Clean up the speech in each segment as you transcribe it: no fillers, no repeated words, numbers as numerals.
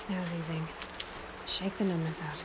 Snow's easing. Shake the numbness out.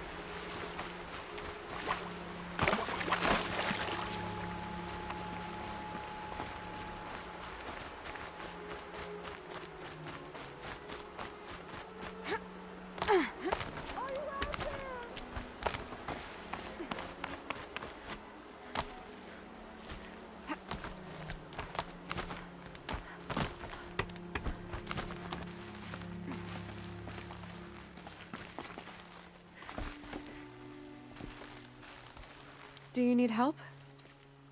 Do you need help?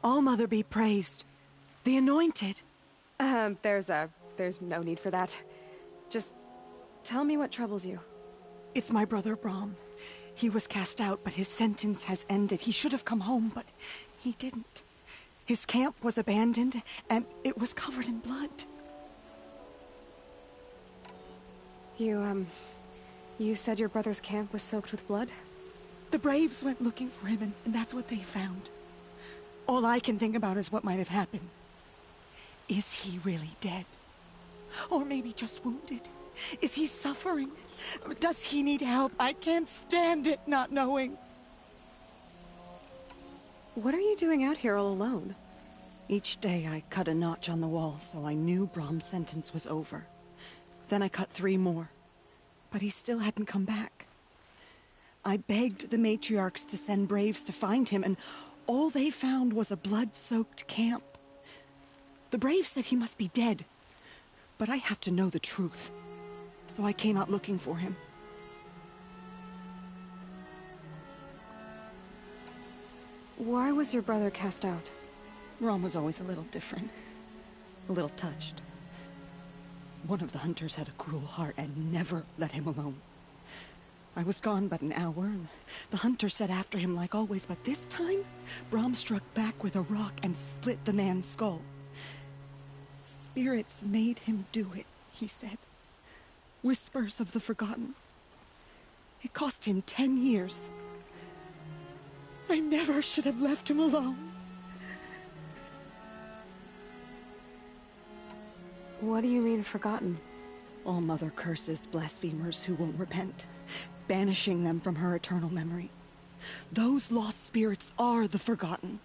All-Mother be praised. The Anointed. There's no need for that. Just tell me what troubles you. It's my brother Brom. He was cast out, but his sentence has ended. He should have come home, but he didn't. His camp was abandoned, and it was covered in blood. You said your brother's camp was soaked with blood? The Braves went looking for him, and that's what they found. All I can think about is what might have happened. Is he really dead? Or maybe just wounded? Is he suffering? Does he need help? I can't stand it not knowing. What are you doing out here all alone? Each day I cut a notch on the wall, so I knew Brom's sentence was over. Then I cut 3 more. But he still hadn't come back. I begged the matriarchs to send Braves to find him, and all they found was a blood-soaked camp. The Braves said he must be dead, but I have to know the truth. So I came out looking for him. Why was your brother cast out? Brom was always a little different. A little touched. One of the hunters had a cruel heart and never let him alone. I was gone but an hour, and the hunter set after him like always, but this time, Brom struck back with a rock and split the man's skull. Spirits made him do it, he said. Whispers of the forgotten. It cost him 10 years. I never should have left him alone. What do you mean, forgotten? All-Mother curses blasphemers who won't repent, banishing them from her eternal memory. Those lost spirits are the forgotten.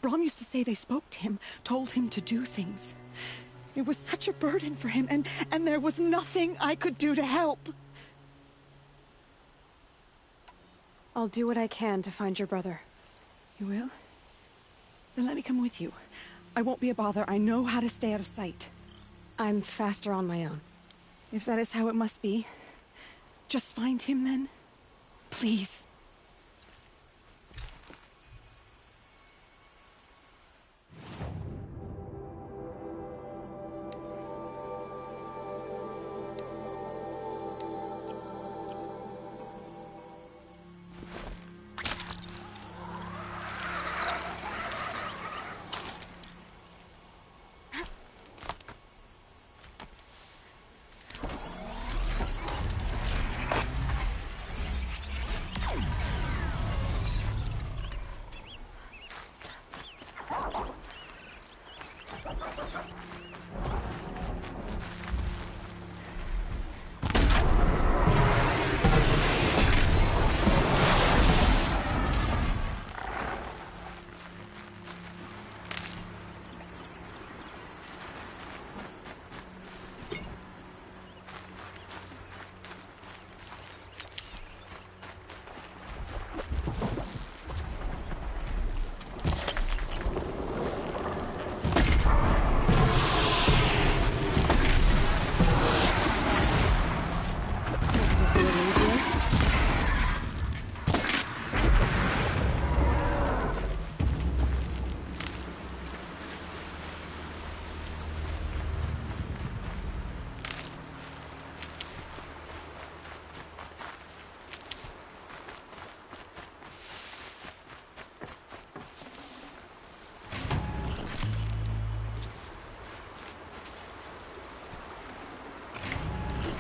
Brom used to say they spoke to him, told him to do things. It was such a burden for him, and there was nothing I could do to help. I'll do what I can to find your brother. You will? Then let me come with you. I won't be a bother. I know how to stay out of sight. I'm faster on my own. If that is how it must be, just find him then. Please.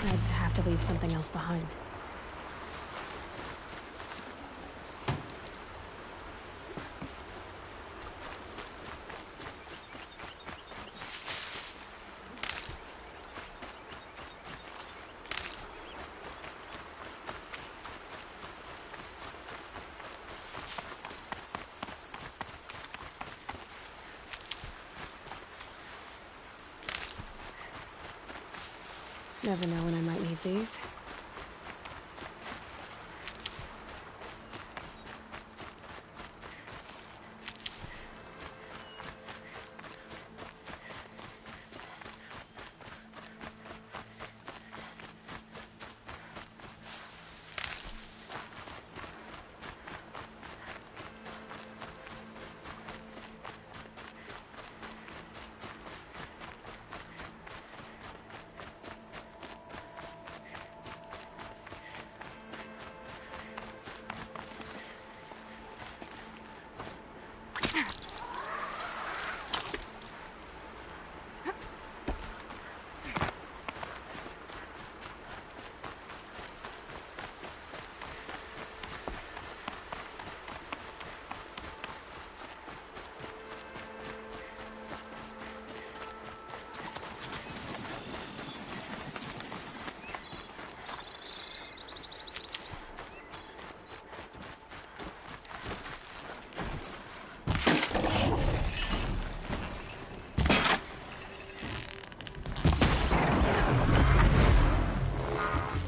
I'd have to leave something else behind. Never know when I might need these.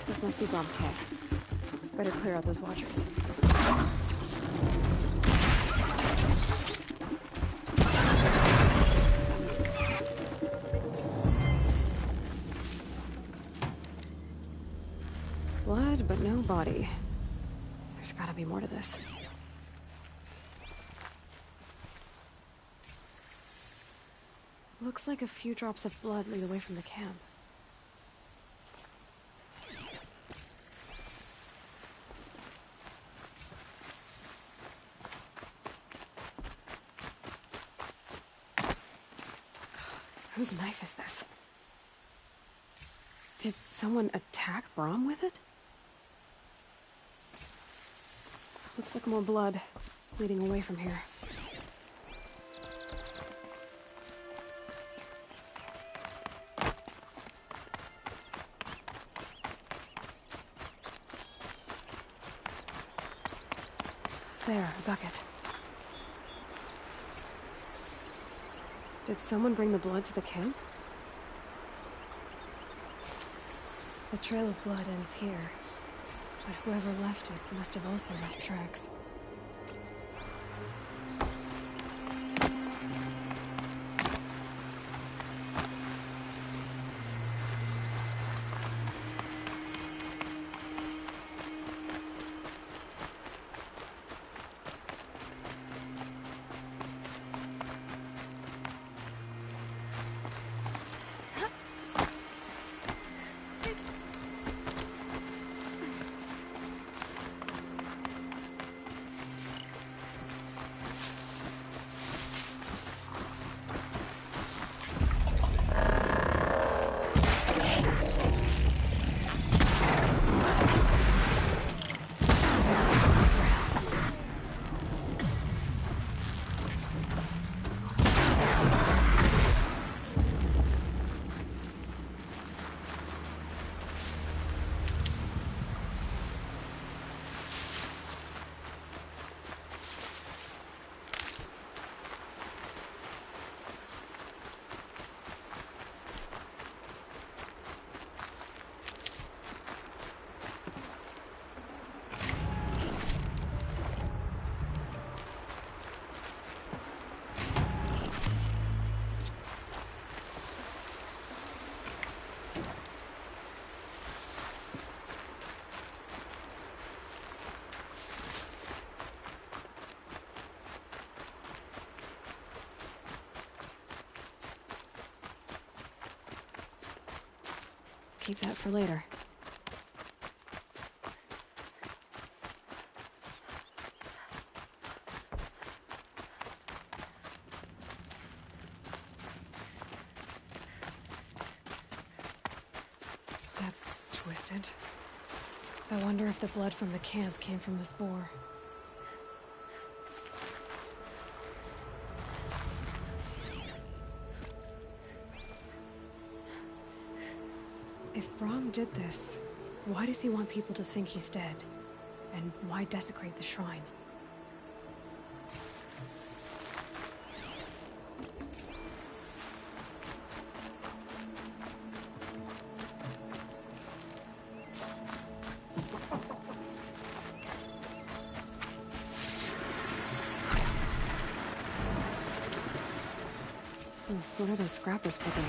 This must be Brom's cave. Better clear out those watchers. Blood, but no body. There's gotta be more to this. Looks like a few drops of blood lead away from the camp. Whose knife is this? Did someone attack Brom with it? Looks like more blood leading away from here. There, a bucket. Did someone bring the blood to the camp? The trail of blood ends here, but whoever left it must have also left tracks. Keep that for later. That's twisted. I wonder if the blood from the camp came from this boar. If Brom did this, why does he want people to think he's dead? And why desecrate the shrine? What are those scrappers put there?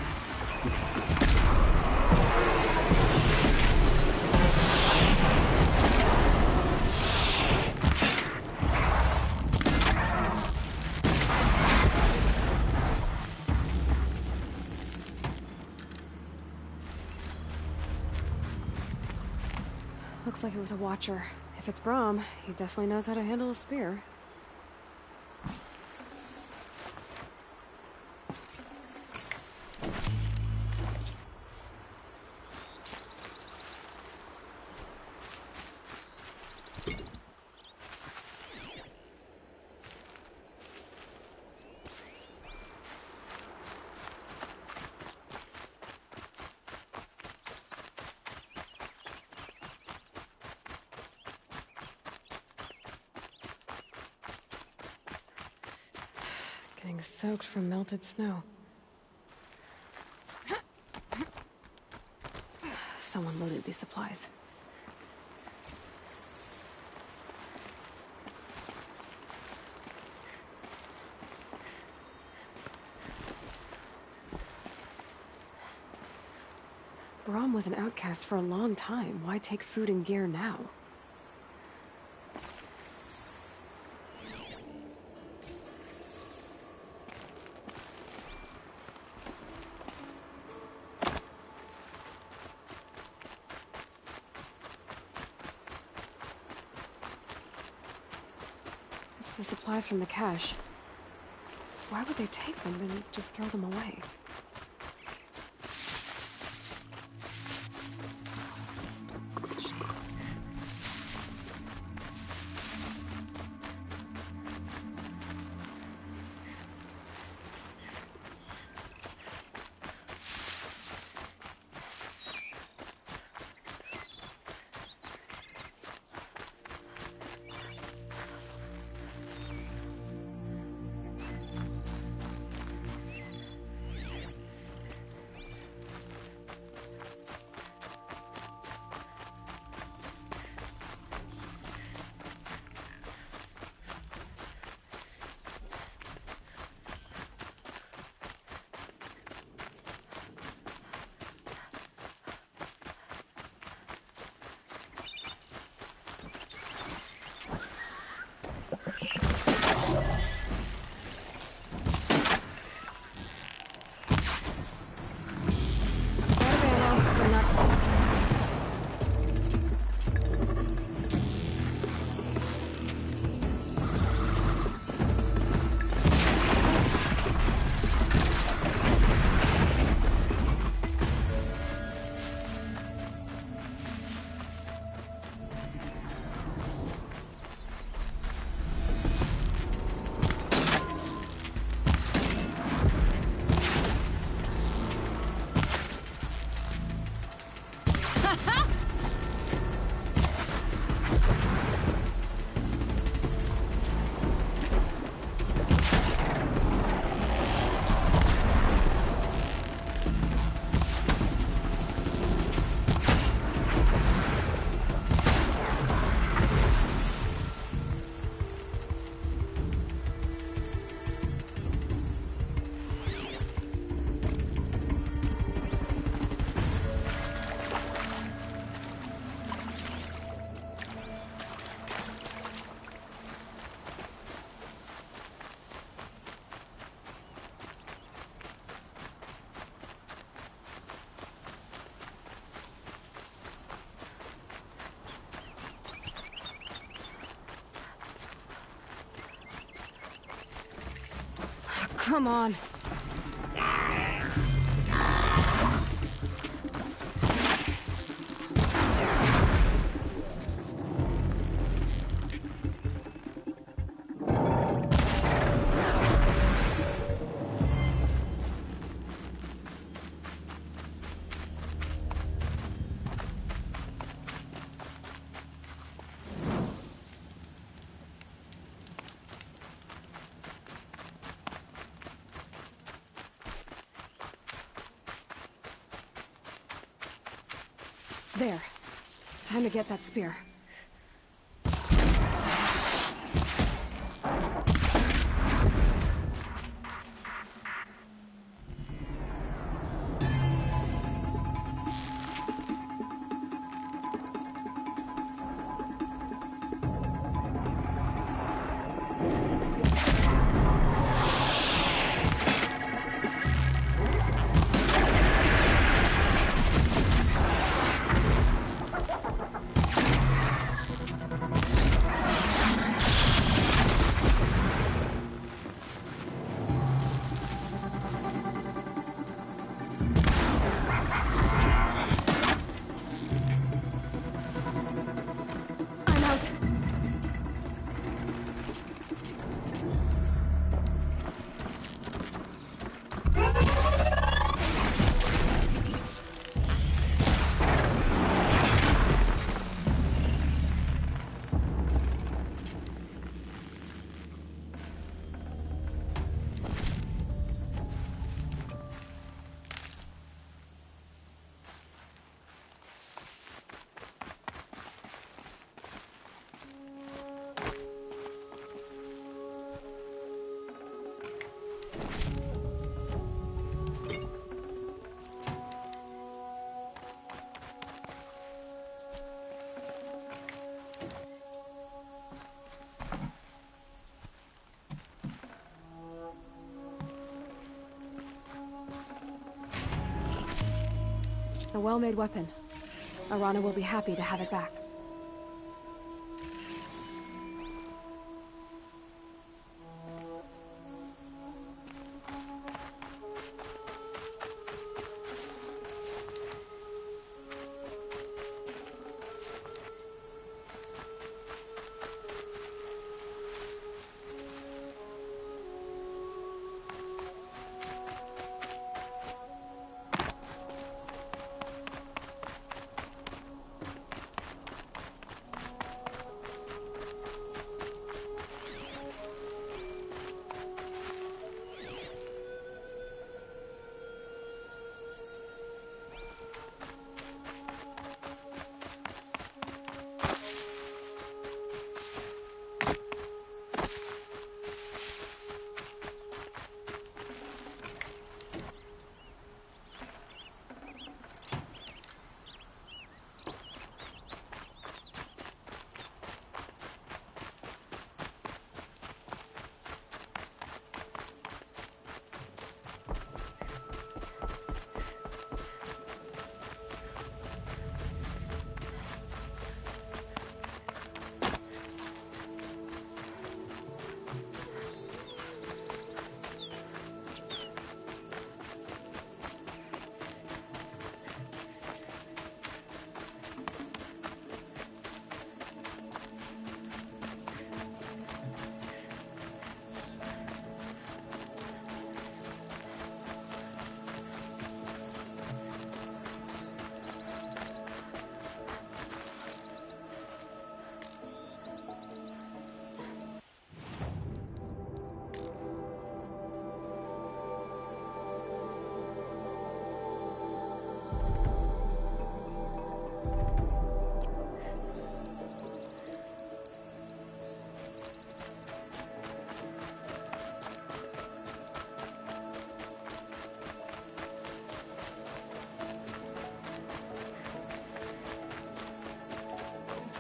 Looks like it was a watcher. If it's Brahm, he definitely knows how to handle a spear. Getting soaked from melted snow. Someone loaded these supplies. Brahm was an outcast for a long time. Why take food and gear now? The supplies from the cache. Why would they take them and just throw them away? Come on. There. Time to get that spear. A well-made weapon. Arana will be happy to have it back.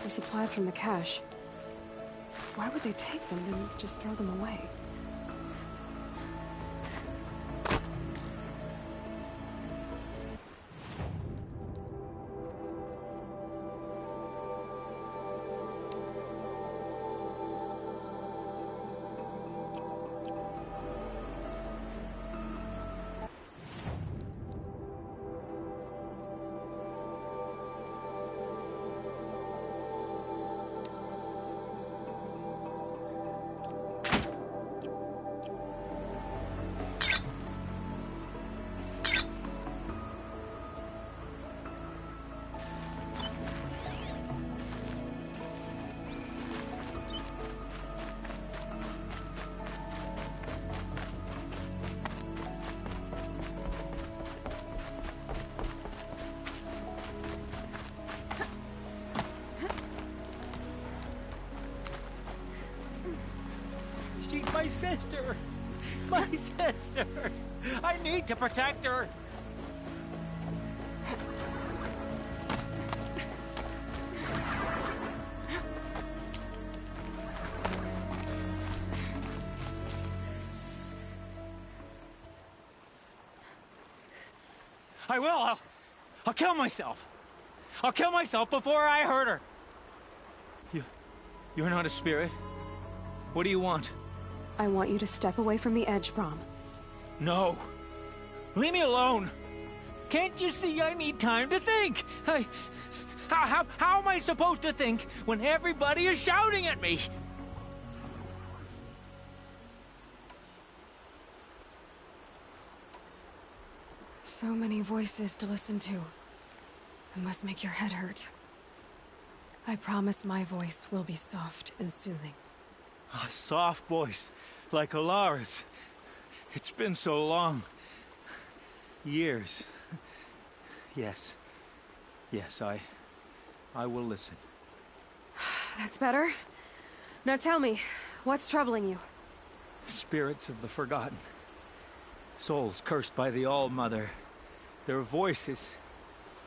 The supplies from the cache. Why would they take them and just throw them away? She's my sister! My sister! I need to protect her! I will! I'll kill myself! I'll kill myself before I hurt her! You're not a spirit. What do you want? I want you to step away from the edge, Brahm. No. Leave me alone. Can't you see I need time to think? How am I supposed to think when everybody is shouting at me? So many voices to listen to. It must make your head hurt. I promise my voice will be soft and soothing. A soft voice, like Alara's. It's been so long. Years. Yes. Yes, I will listen. That's better. Now tell me, what's troubling you? Spirits of the forgotten. Souls cursed by the All-Mother. Their voices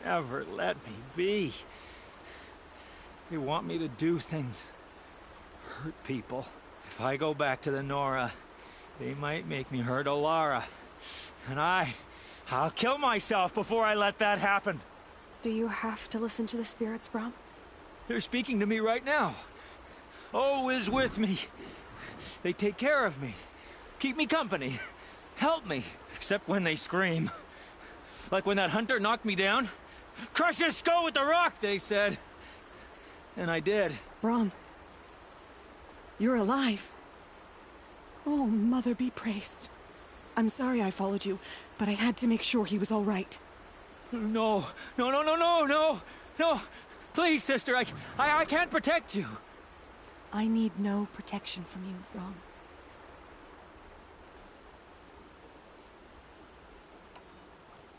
never let me be. They want me to do things. Hurt people. If I go back to the Nora, they might make me hurt Alara. And I'll kill myself before I let that happen. Do you have to listen to the spirits, Brom? They're speaking to me right now. Oh is with me. They take care of me. Keep me company. Help me. Except when they scream. Like when that hunter knocked me down. Crush his skull with the rock, they said. And I did. Brom, you're alive. Oh, Mother be praised. I'm sorry I followed you, but I had to make sure he was all right. No, no, no, no, no, no, no. Please, sister, I can't protect you. I need no protection from you, Brom.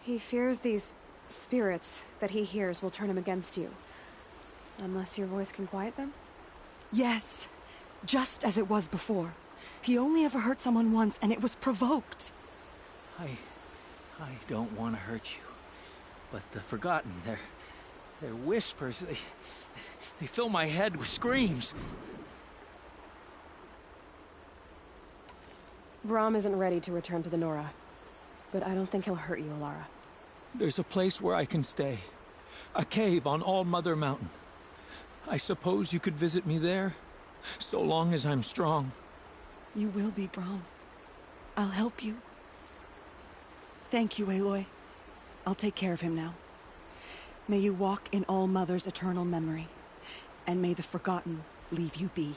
He fears these spirits that he hears will turn him against you. Unless your voice can quiet them? Yes, just as it was before. He only ever hurt someone once, and it was provoked. I don't want to hurt you. But the Forgotten, their whispers, they fill my head with screams. Brom isn't ready to return to the Nora. But I don't think he'll hurt you, Alara. There's a place where I can stay. A cave on All Mother Mountain. I suppose you could visit me there, so long as I'm strong. You will be, Brom. I'll help you. Thank you, Aloy. I'll take care of him now. May you walk in All Mother's eternal memory, and may the Forgotten leave you be.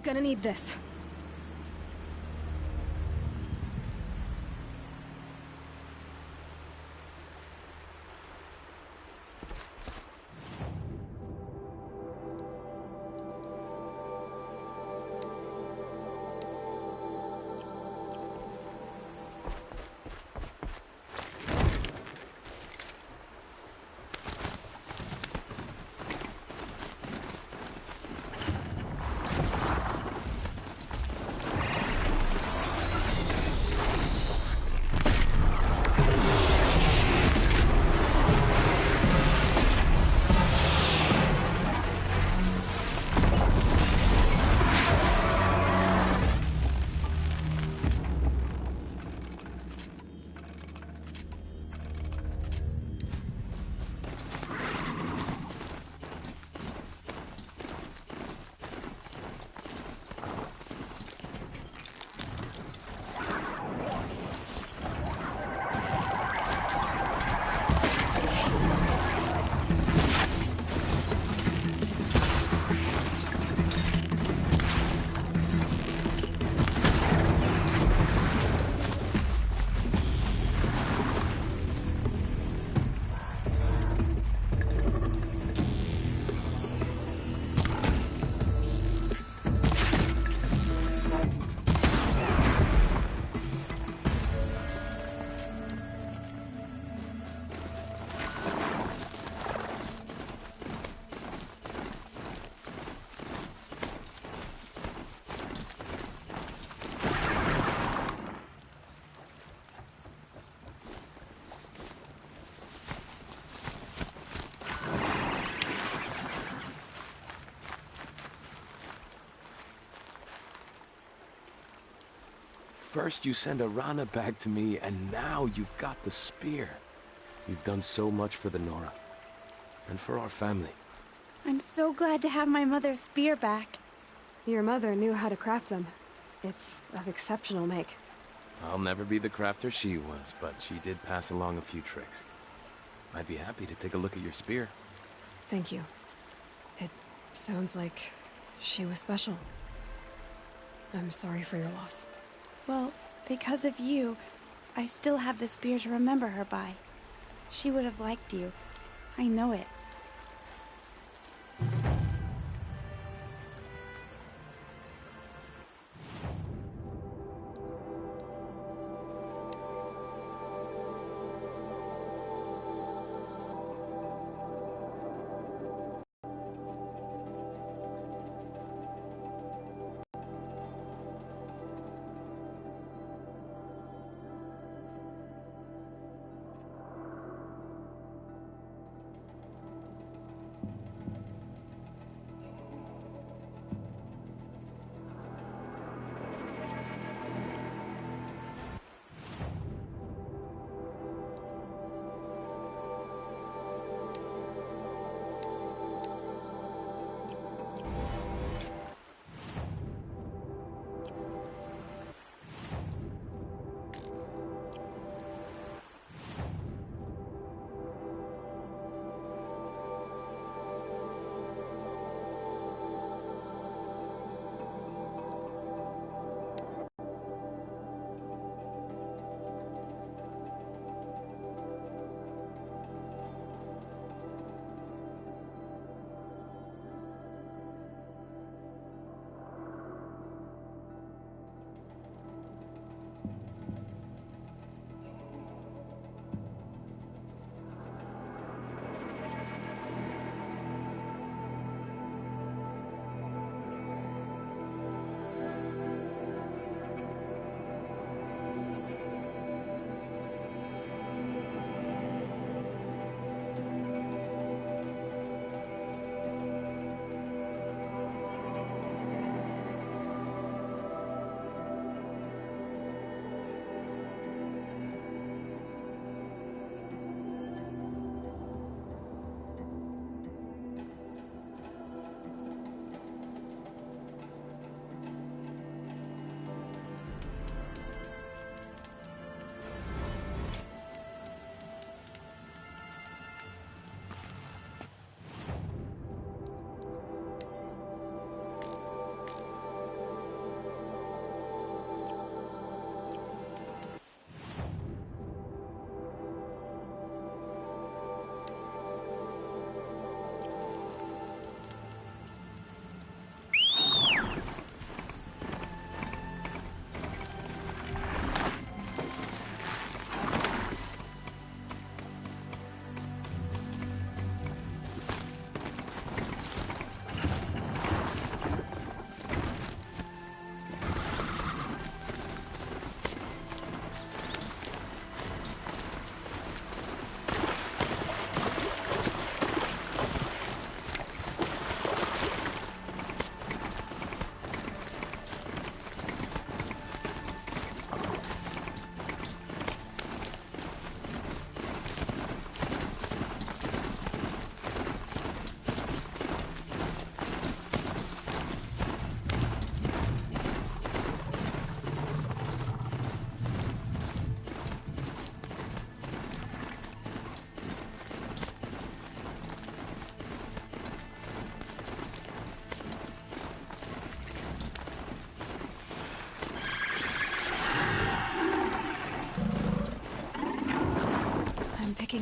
Gonna need this. First you send Arana back to me, and now you've got the spear. You've done so much for the Nora. And for our family. I'm so glad to have my mother's spear back. Your mother knew how to craft them. It's of exceptional make. I'll never be the crafter she was, but she did pass along a few tricks. I'd be happy to take a look at your spear. Thank you. It sounds like she was special. I'm sorry for your loss. Well, because of you, I still have the spear to remember her by. She would have liked you. I know it.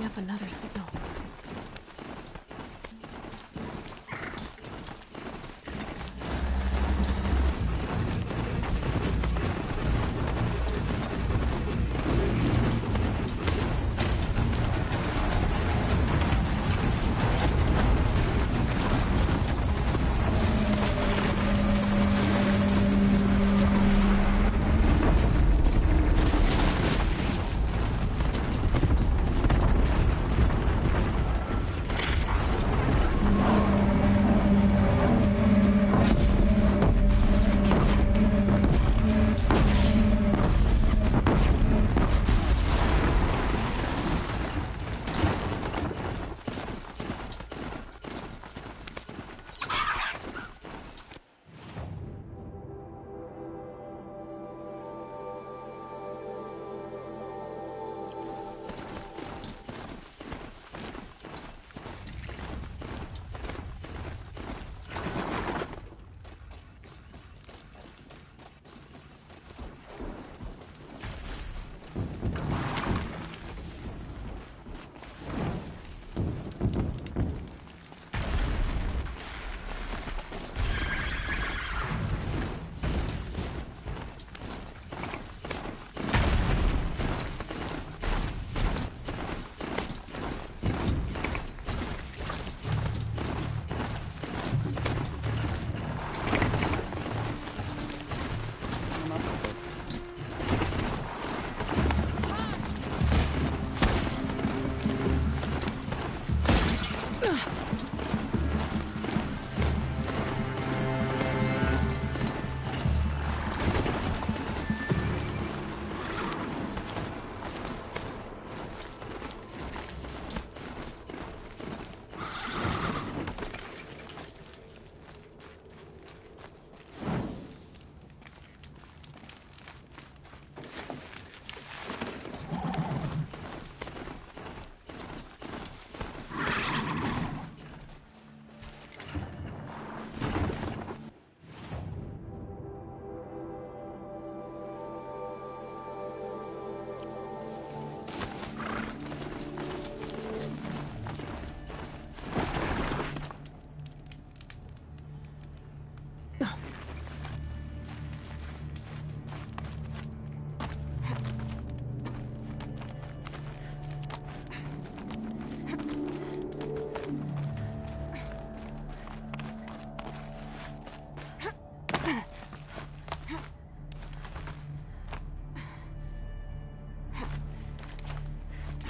picking up another signal.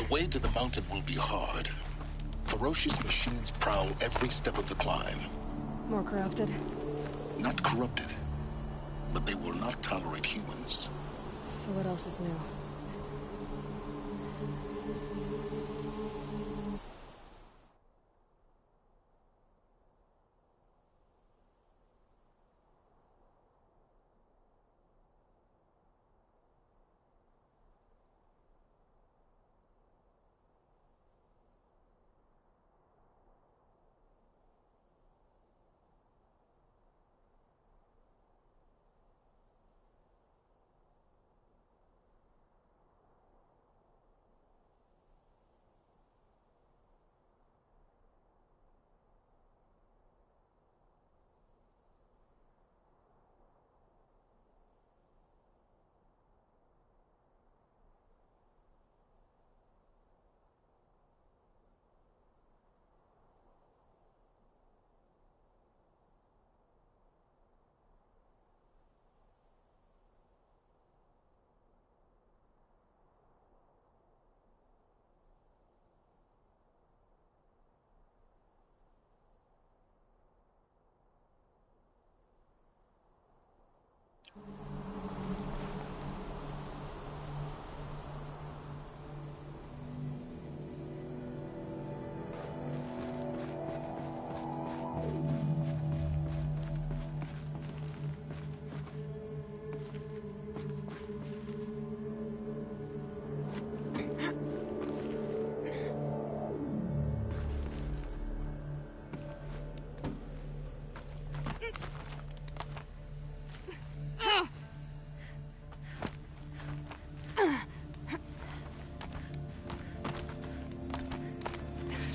The way to the mountain will be hard. Ferocious machines prowl every step of the climb. More corrupted? Not corrupted, but they will not tolerate humans. So what else is new?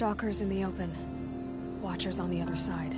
Stalkers in the open. Watchers on the other side.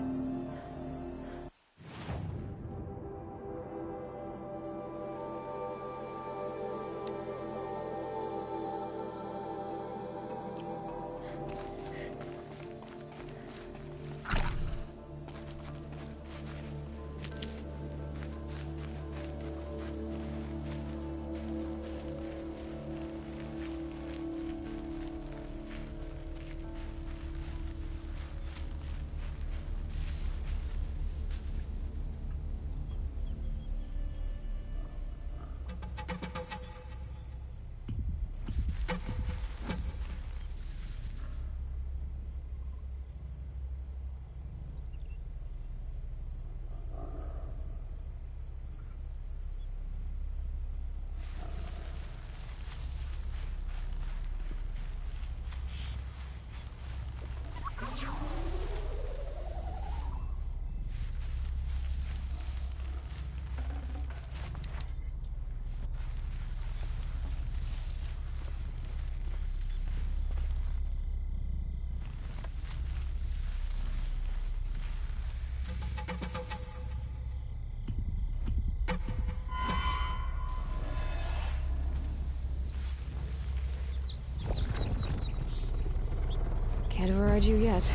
Can't override you yet.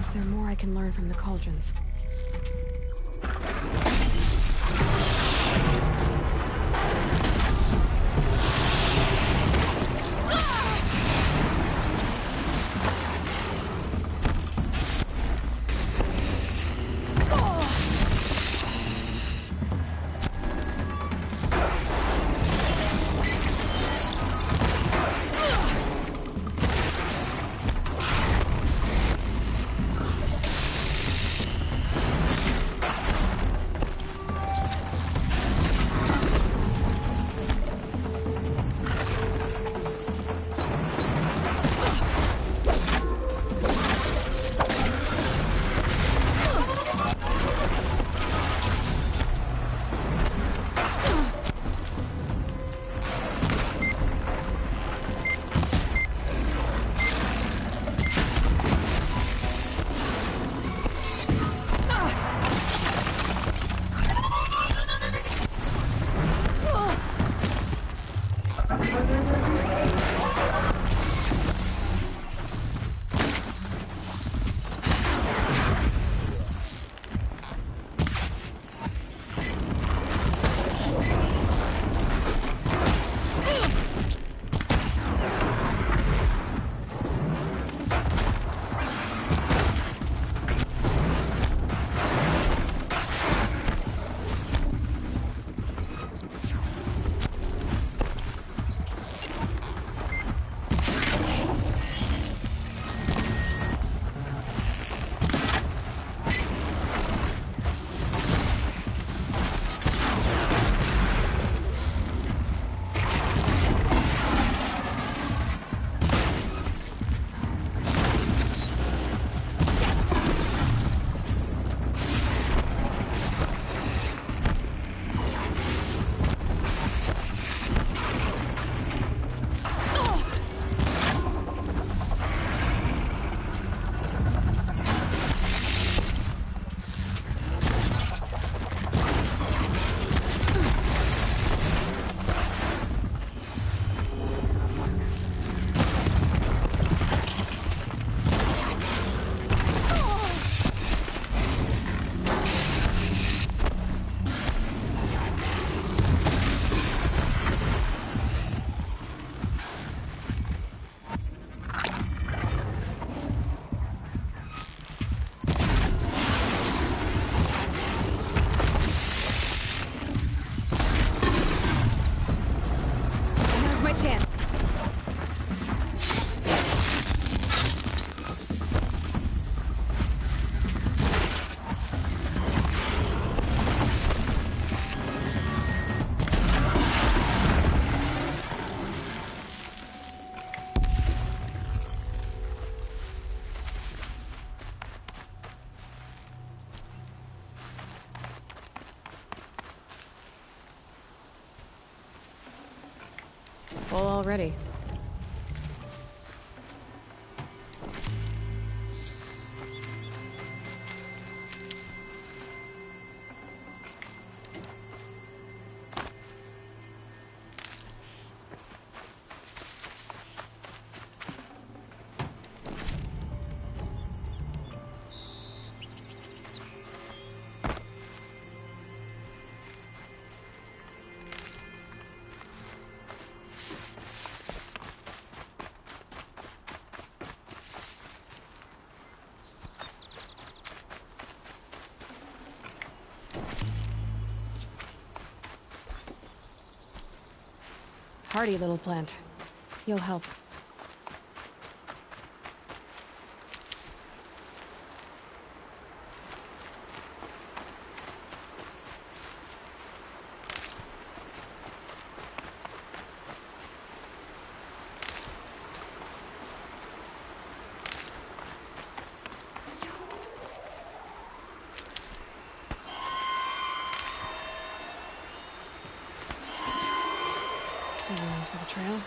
Is there more I can learn from the cauldrons? Full already. Hardy little plant. You'll help. Signals for the trail.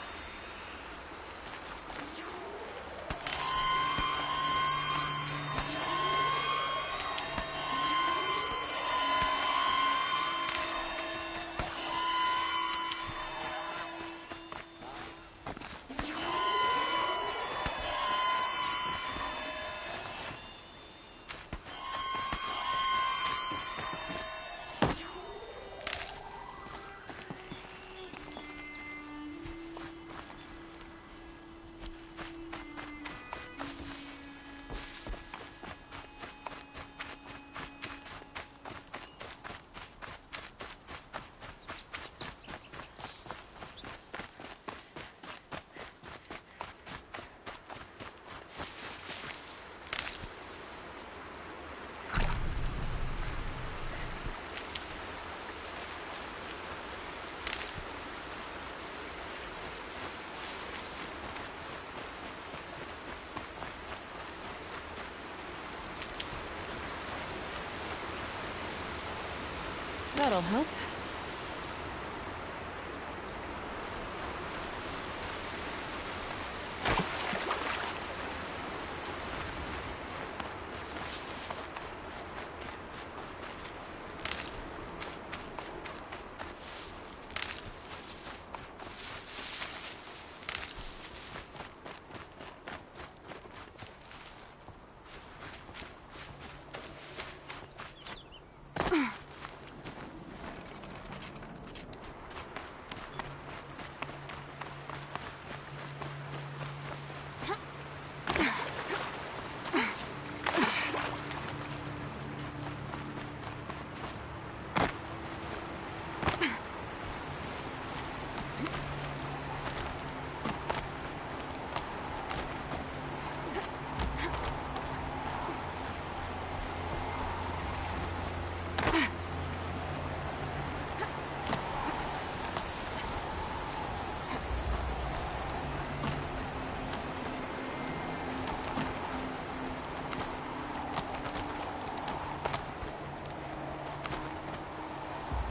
That'll help.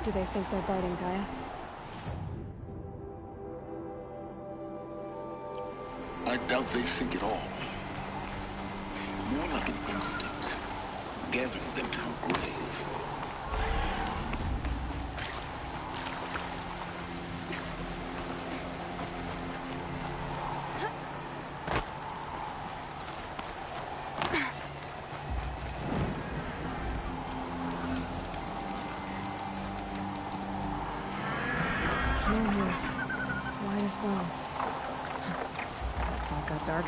Do they think they're guarding Gaia? I doubt they think at all. More like an instinct, gathering them to her grave. Snow hills. Wide as well. All got dark.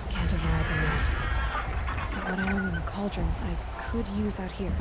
Can't override the net. But what I own in the cauldrons, I could use out here.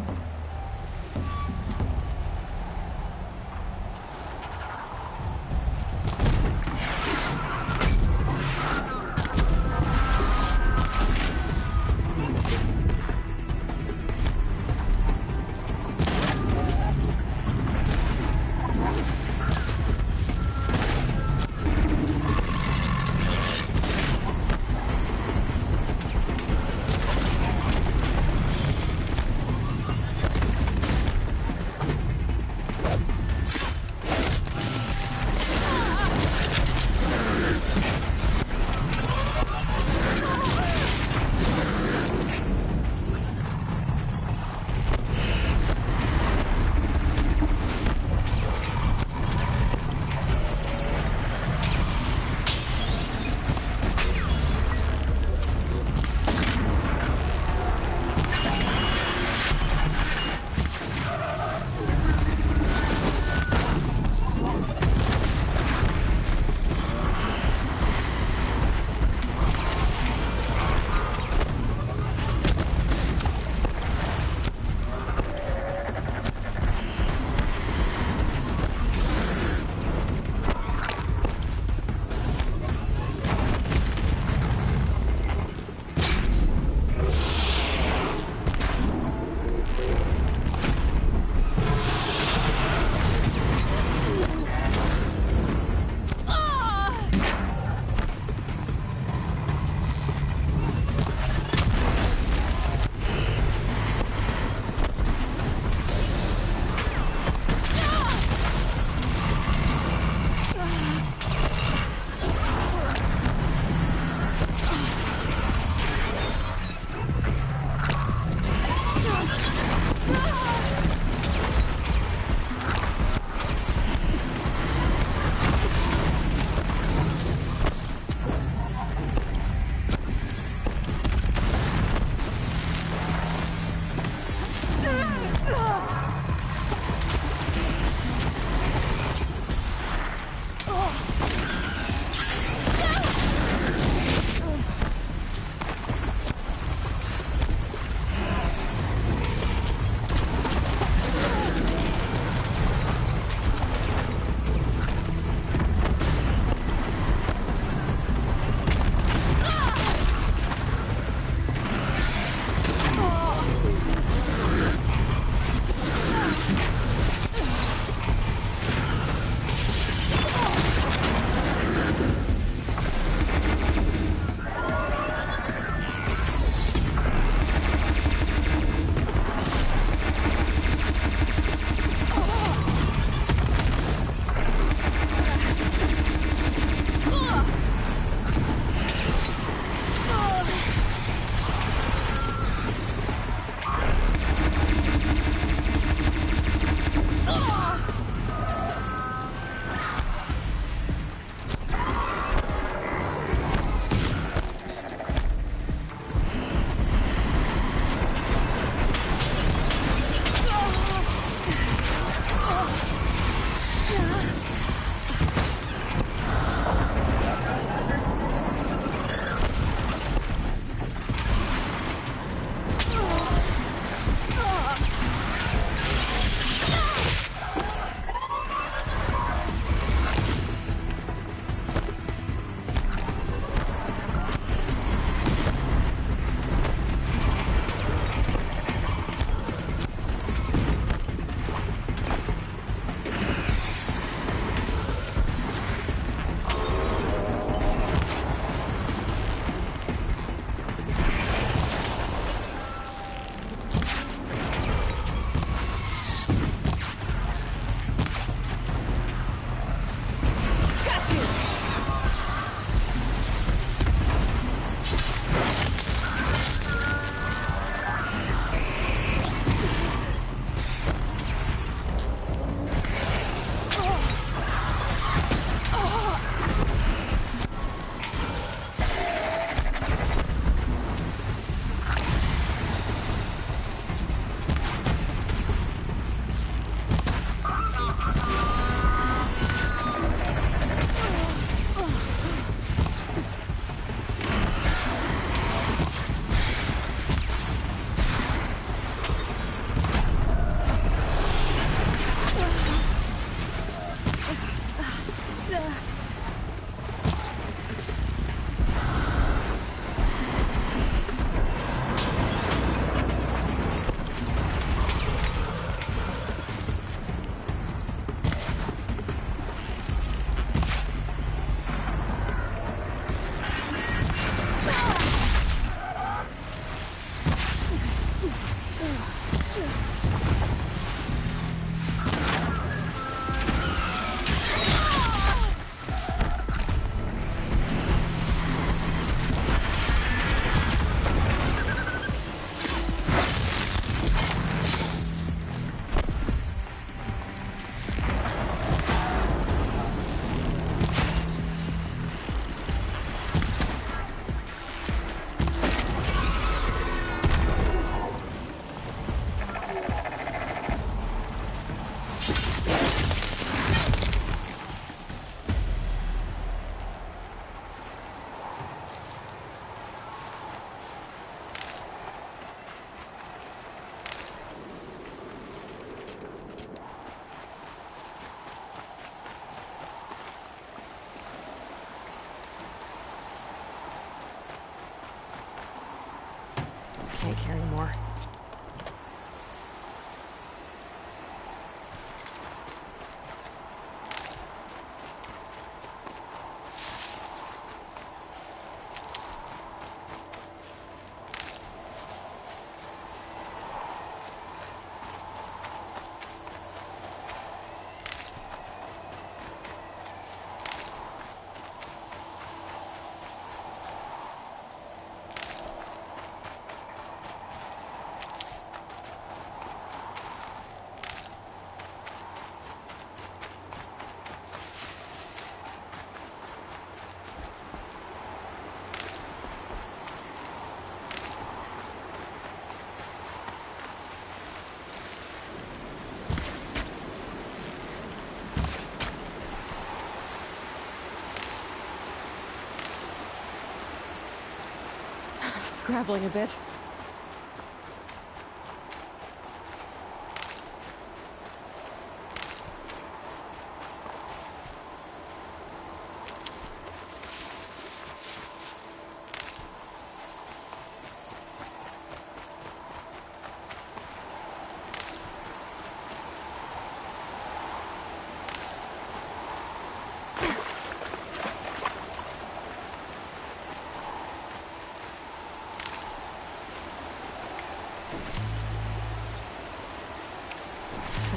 can't carry more. Scrabbling a bit.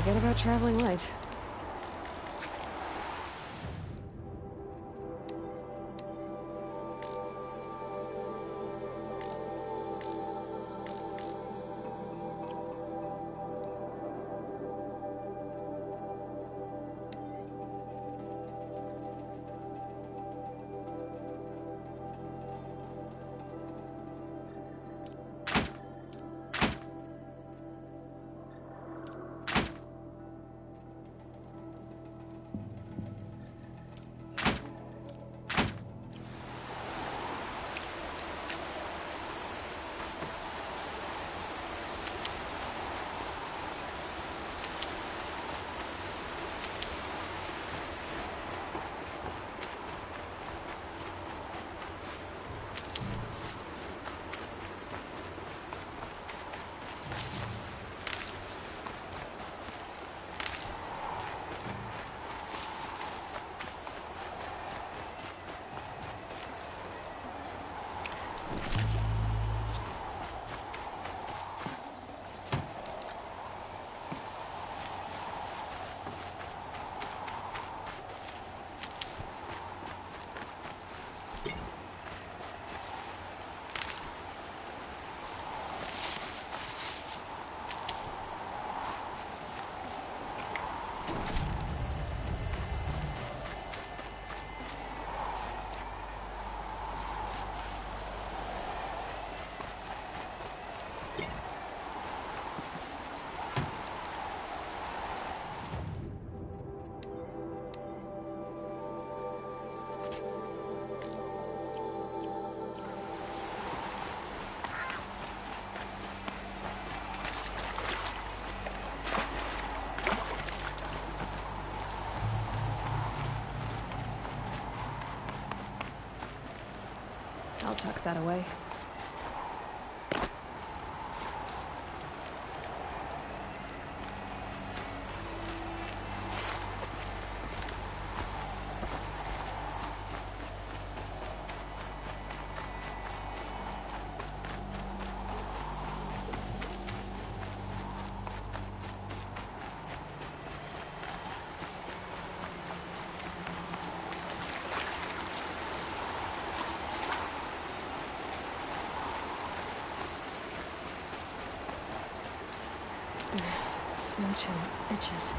Forget about traveling light. I'll tuck that away. Snow chill itches.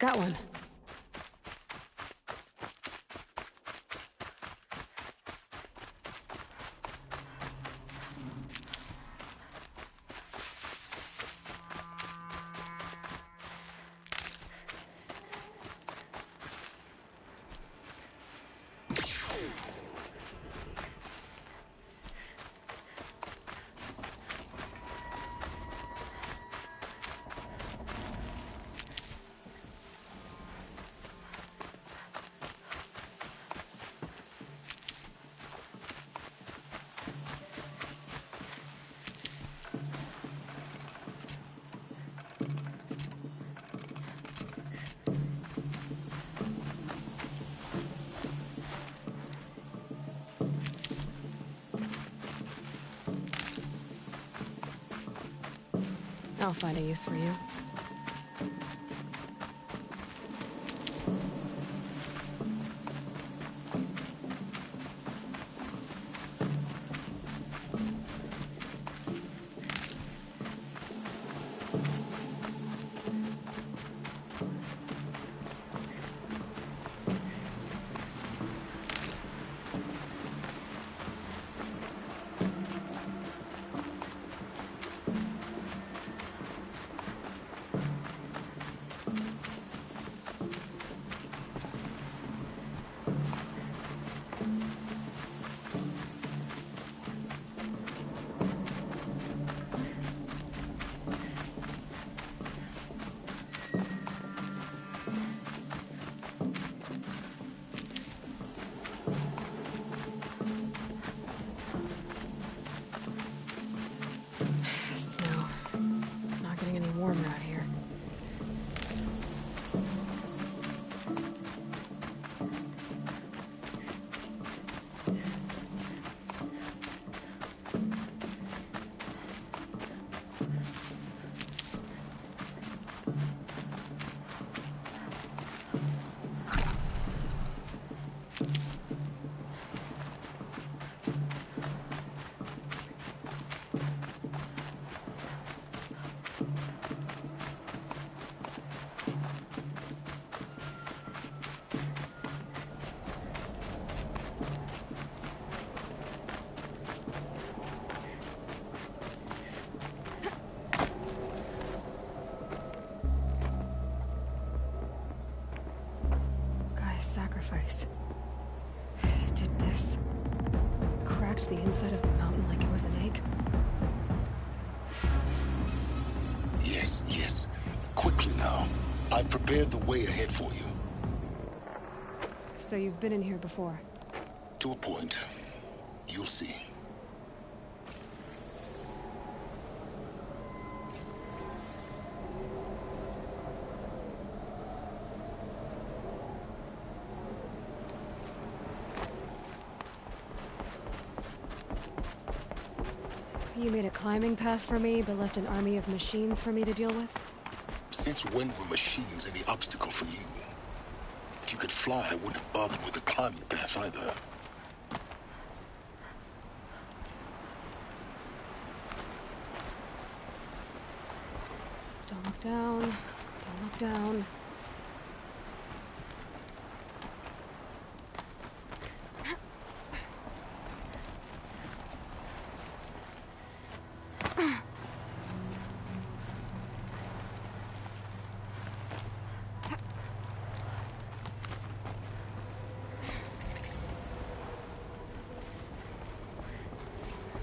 Got one. I'll find a use for you. Snow. It's not getting any warmer out here. Gaia's sacrifice. It did this. Cracked the inside of the mountain like it was an egg. Yes, yes. Quickly now. I've prepared the way ahead for you. So you've been in here before? To a point. You'll see. You made a climbing path for me, but left an army of machines for me to deal with? Since when were machines any obstacle for you? If you could fly, I wouldn't have bothered with the climbing path either. Don't look down. Don't look down.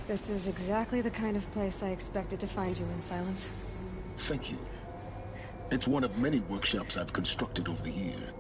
This is exactly the kind of place I expected to find you in, Silence. Thank you. It's one of many workshops I've constructed over the years.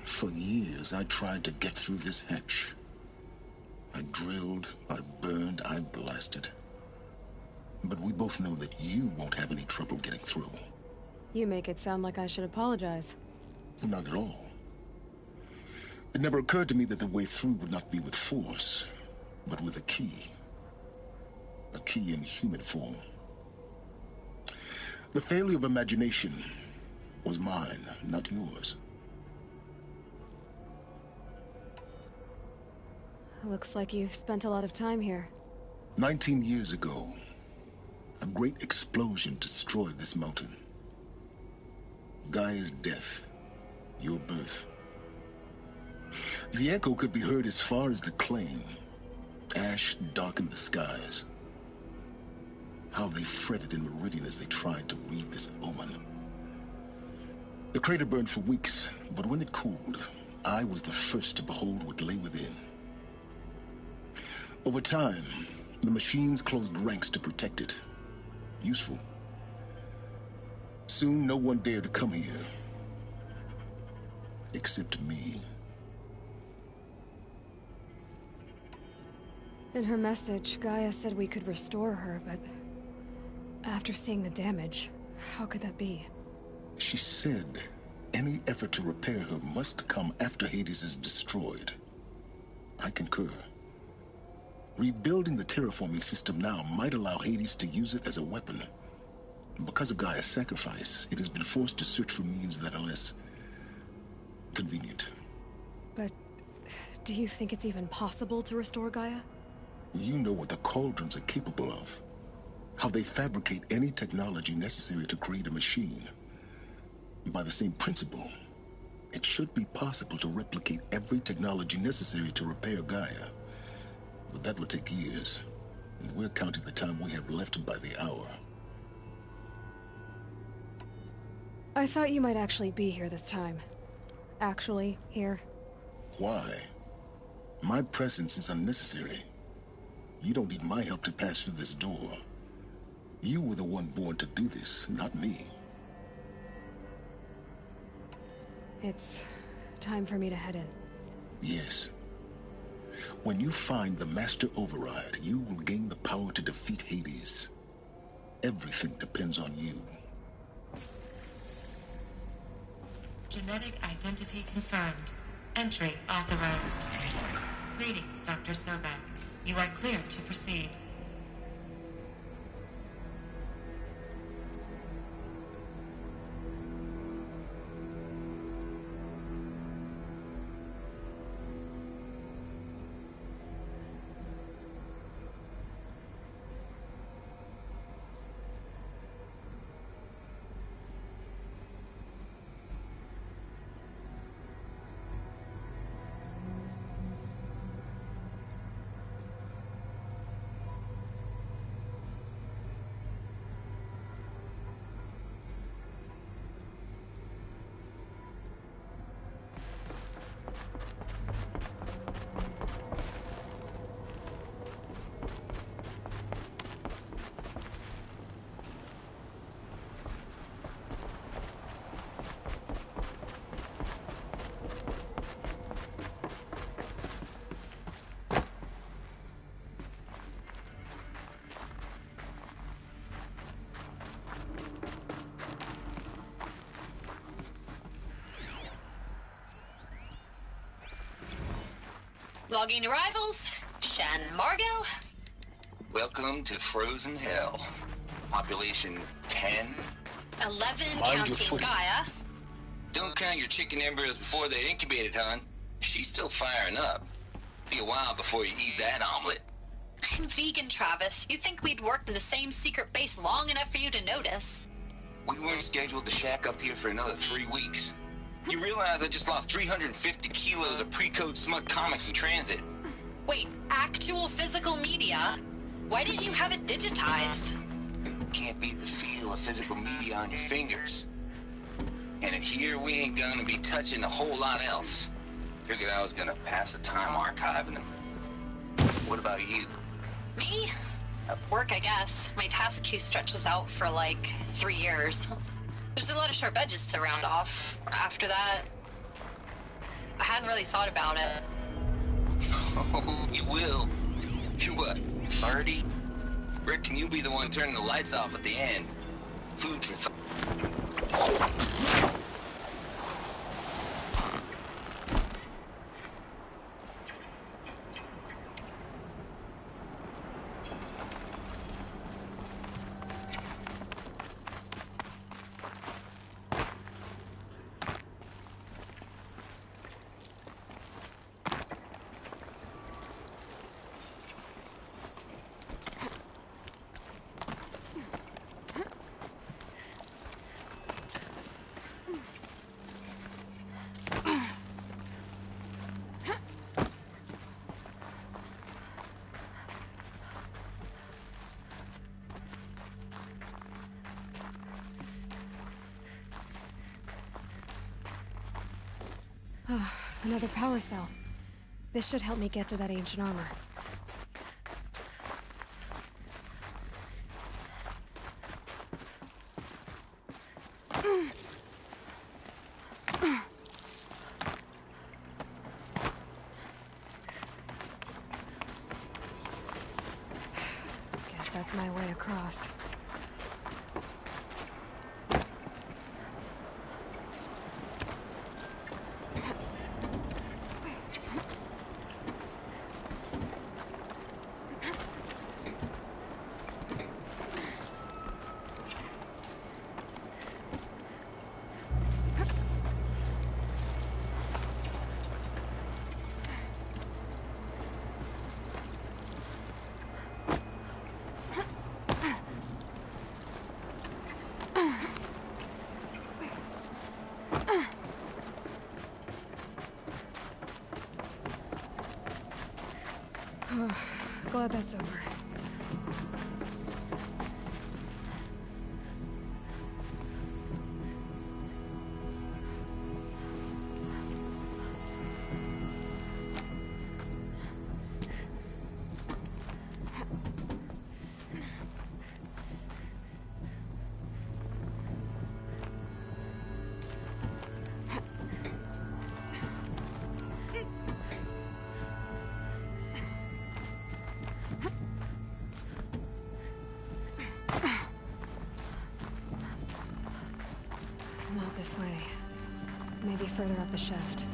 For years, I tried to get through this hatch. I drilled, I burned, I blasted. But we both know that you won't have any trouble getting through. You make it sound like I should apologize. Not at all. It never occurred to me that the way through would not be with force, but with a key. A key in human form. The failure of imagination was mine, not yours. Looks like you've spent a lot of time here. 19 years ago, a great explosion destroyed this mountain. Gaia's death, your birth. The echo could be heard as far as the claim. Ash darkened the skies. How they fretted in Meridian as they tried to read this omen. The crater burned for weeks, but when it cooled, I was the first to behold what lay within. Over time, the machines closed ranks to protect it. Useful. Soon, no one dared to come here. Except me. In her message, Gaia said we could restore her, but after seeing the damage, how could that be? She said any effort to repair her must come after Hades is destroyed. I concur. Rebuilding the terraforming system now might allow Hades to use it as a weapon. Because of Gaia's sacrifice, it has been forced to search for means that are less convenient. But do you think it's even possible to restore Gaia? You know what the Cauldrons are capable of. How they fabricate any technology necessary to create a machine. By the same principle, it should be possible to replicate every technology necessary to repair Gaia. But that would take years, and we're counting the time we have left by the hour. I thought you might actually be here this time. Actually, here. Why? My presence is unnecessary. You don't need my help to pass through this door. You were the one born to do this, not me. It's time for me to head in. Yes. When you find the Master Override, you will gain the power to defeat Hades. Everything depends on you. Genetic identity confirmed. Entry authorized. Greetings, Dr. Sobek. You are cleared to proceed. Logging arrivals. Shan Margot. Welcome to Frozen Hell. Population 10. 11 Mind your counting footing. Gaia. Don't count your chicken embryos before they're incubated, hon. She's still firing up. Be a while before you eat that omelet. I'm vegan, Travis. You'd think we'd worked in the same secret base long enough for you to notice. We weren't scheduled to shack up here for another 3 weeks. You realize I just lost 350 kilos of pre-code smut comics in transit. Wait, actual physical media? Why didn't you have it digitized? Can't beat the feel of physical media on your fingers. And in here, we ain't gonna be touching a whole lot else. Figured I was gonna pass the time archiving them. What about you? Me? Work, I guess. My task queue stretches out for like 3 years. There's a lot of sharp edges to round off. After that, I hadn't really thought about it. Oh, you will. You're what, 30? Rick, can you be the one turning the lights off at the end? Food for thought. Another power cell. This should help me get to that ancient armor. Guess that's my way across. Glad that's over. Not this way. Maybe further up the shaft.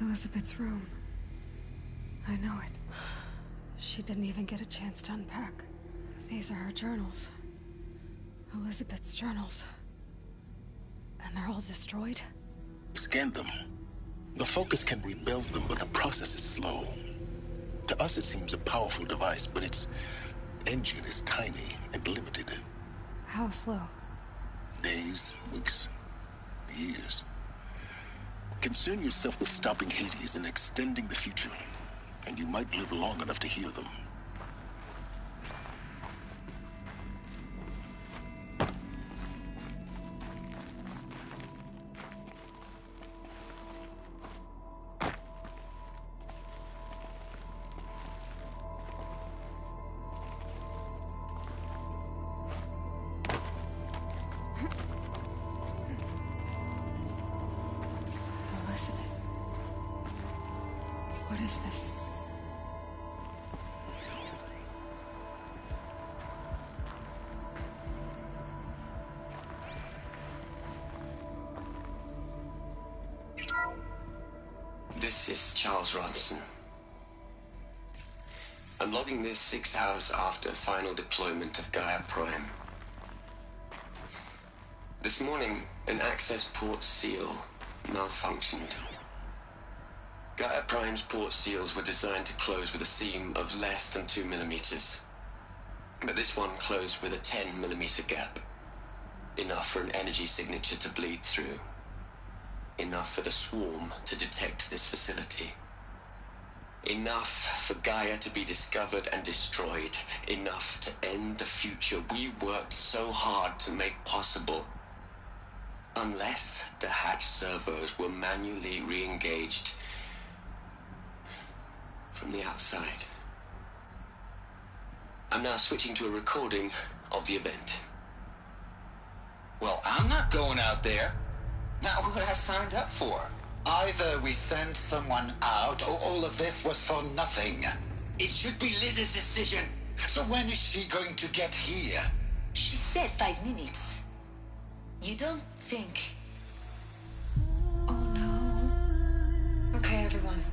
Elizabeth's room. I know it. She didn't even get a chance to unpack. These are her journals. Elizabeth's journals. And they're all destroyed? Scan them. The Focus can rebuild them, but the process is slow. To us, it seems a powerful device, but its engine is tiny and limited. How slow? Days, weeks, years. Concern yourself with stopping Hades and extending the future, and you might live long enough to hear them. is this? This is Charles Ronson. I'm logging this 6 hours after final deployment of Gaia Prime. This morning, an access port seal malfunctioned. Gaia Prime's port seals were designed to close with a seam of less than 2 millimeters. But this one closed with a 10 millimeter gap. Enough for an energy signature to bleed through. Enough for the swarm to detect this facility. Enough for Gaia to be discovered and destroyed. Enough to end the future we worked so hard to make possible. Unless the hatch servos were manually re-engaged from the outside. I'm now switching to a recording of the event. Well, I'm not going out there. Not what I signed up for. Either we send someone out, or all of this was for nothing. It should be Liz's decision. So when is she going to get here? She said 5 minutes. You don't think... Oh no. Okay, everyone.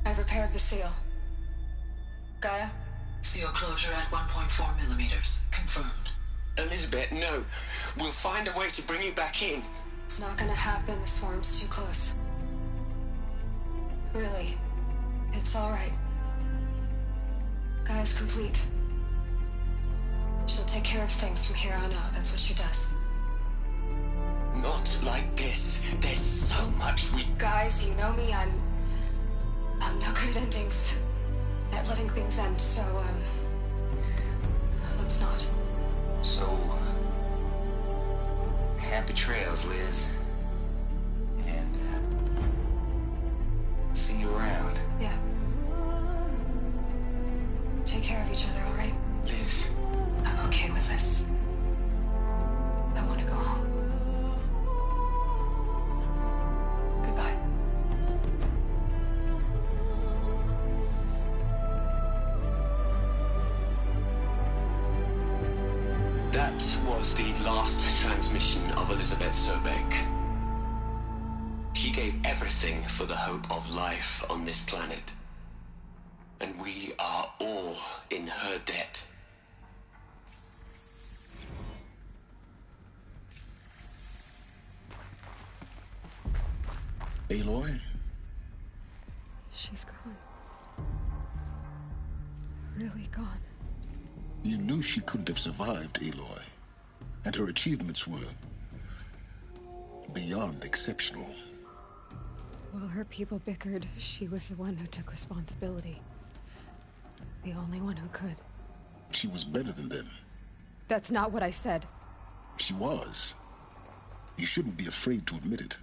I've repaired the seal. Gaia? Seal closure at 1.4 millimeters. Confirmed. Elizabeth, no. We'll find a way to bring you back in. It's not gonna happen. The swarm's too close. Really. It's alright. Gaia's complete. She'll take care of things from here on out. That's what she does. Not like this. There's so much we... Guys, you know me. I'm no good at endings. At letting things end, so, let's not. So... happy trails, Liz. And, see you around. Yeah. Take care of each other, alright? Liz. I'm okay with this. I want to go home. Goodbye. That was the last transmission of Elizabeth Sobeck. She gave everything for the hope of life on this planet. And we are all in her debt. Aloy? She's gone. Really gone. You knew she couldn't have survived, Aloy. And her achievements were... beyond exceptional. While her people bickered, she was the one who took responsibility. The only one who could. She was better than them. That's not what I said. She was. You shouldn't be afraid to admit it.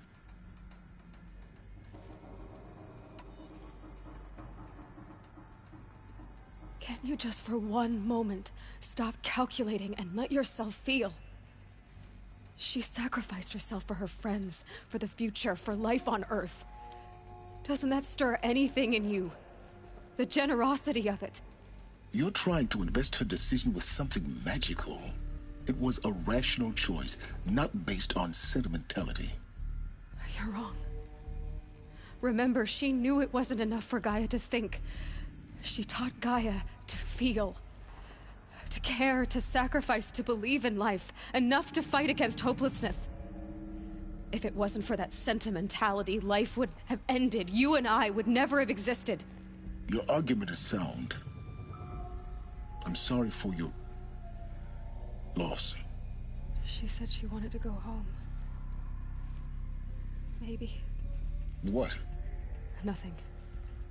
Can't you just for one moment stop calculating and let yourself feel? She sacrificed herself for her friends, for the future, for life on Earth. Doesn't that stir anything in you? The generosity of it. You're trying to invest her decision with something magical. It was a rational choice, not based on sentimentality. You're wrong. Remember, she knew it wasn't enough for Gaia to think. She taught Gaia to feel. To care, to sacrifice, to believe in life. Enough to fight against hopelessness. If it wasn't for that sentimentality, life would have ended. You and I would never have existed. Your argument is sound. I'm sorry for your... loss. She said she wanted to go home. Maybe. What? Nothing.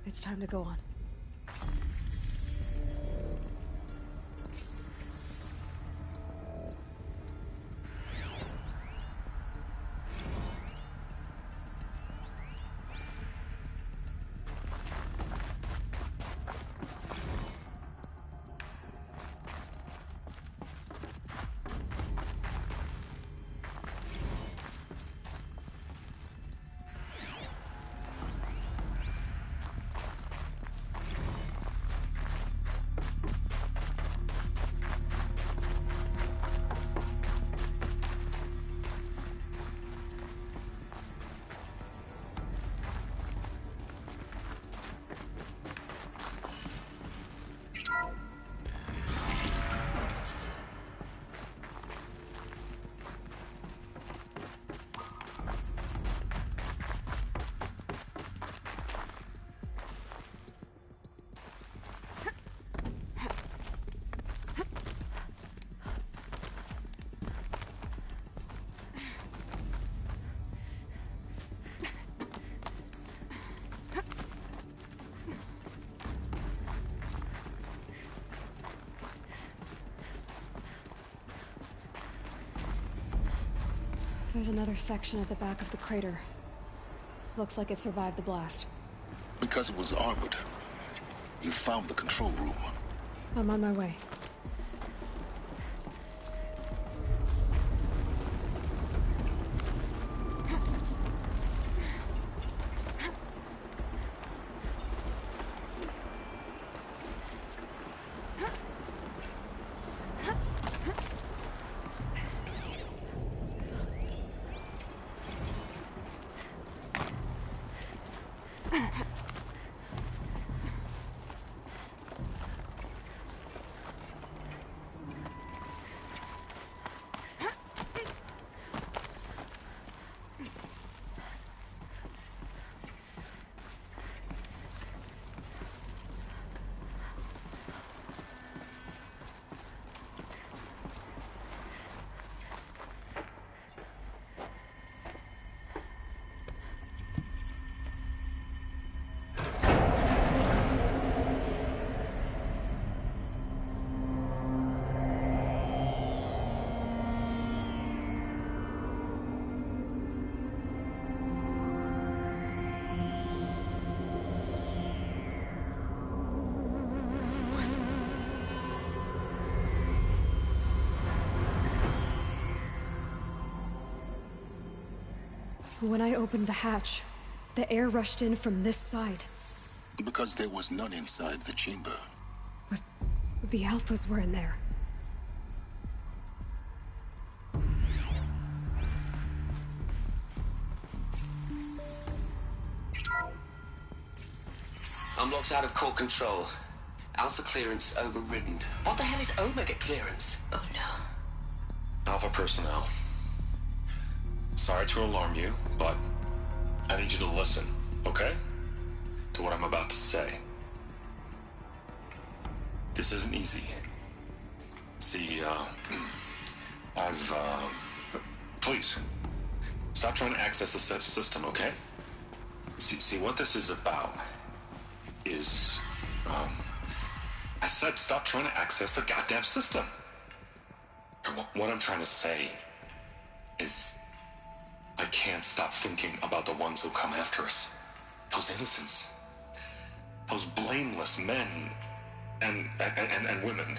It's time to go on. There's another section at the back of the crater. Looks like it survived the blast. Because it was armored. You found the control room. I'm on my way. When I opened the hatch, the air rushed in from this side. Because there was none inside the chamber. But the Alphas were in there. I'm locked out of core control. Alpha clearance overridden. What the hell is Omega clearance? Oh no. Alpha personnel. Sorry to alarm you, but I need you to listen, okay? To what I'm about to say. This isn't easy. See, please, stop trying to access the system, okay? See, what this is about is, I said stop trying to access the goddamn system. What I'm trying to say is, I can't stop thinking about the ones who come after us. Those innocents. Those blameless men and women.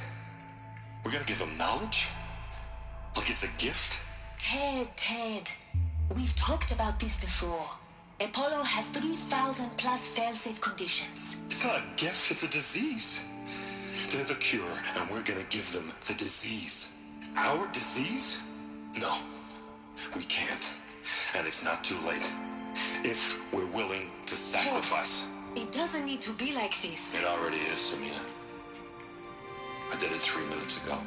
We're gonna give them knowledge? Like it's a gift? Ted. We've talked about this before. Apollo has 3,000 plus fail-safe conditions. It's not a gift, it's a disease. They're the cure, and we're gonna give them the disease. Our disease? No, we can't. And it's not too late. If we're willing to sacrifice. Ted, it doesn't need to be like this. It already is, Samina. I did it 3 minutes ago.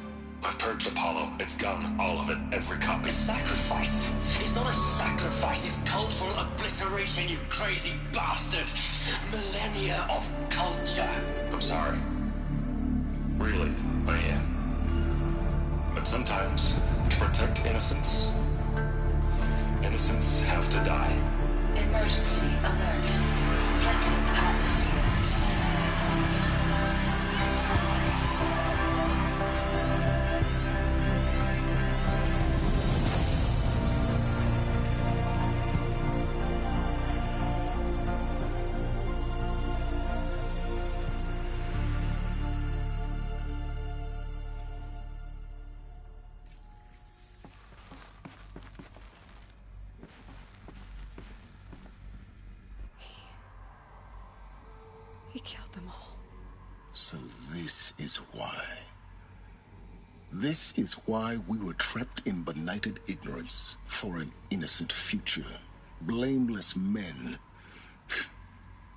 I've purged Apollo. It's gone. All of it. Every copy. Sacrifice? It's not a sacrifice. It's cultural obliteration, you crazy bastard. Millennia of culture. I'm sorry. Really, I am. But sometimes, to protect innocence, innocents have to die. Emergency alert. Planting atmosphere. He killed them all. So this is why. This is why we were trapped in benighted ignorance for an innocent future. Blameless men.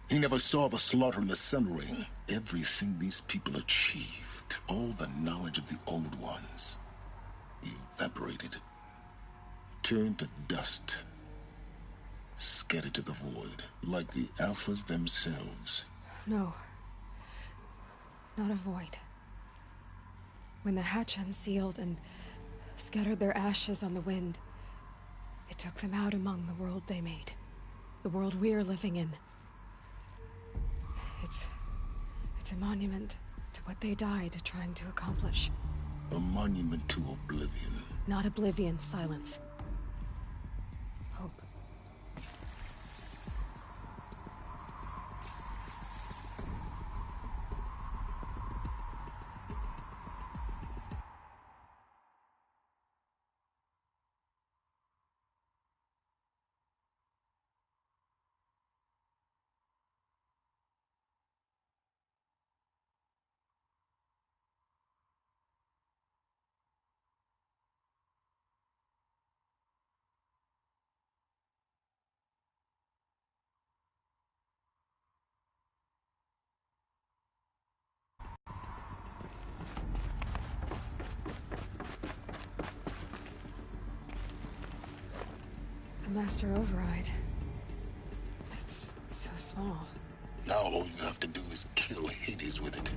He never saw the slaughter in the Sun Ring. Everything these people achieved, all the knowledge of the old ones, evaporated, turned to dust, scattered to the void, like the Alphas themselves. No. Not a void. When the hatch unsealed and scattered their ashes on the wind, it took them out among the world they made. The world we're living in. It's a monument to what they died trying to accomplish. A monument to oblivion. Not oblivion, silence. The Master Override. It's so small. Now all you have to do is kill Hades with it.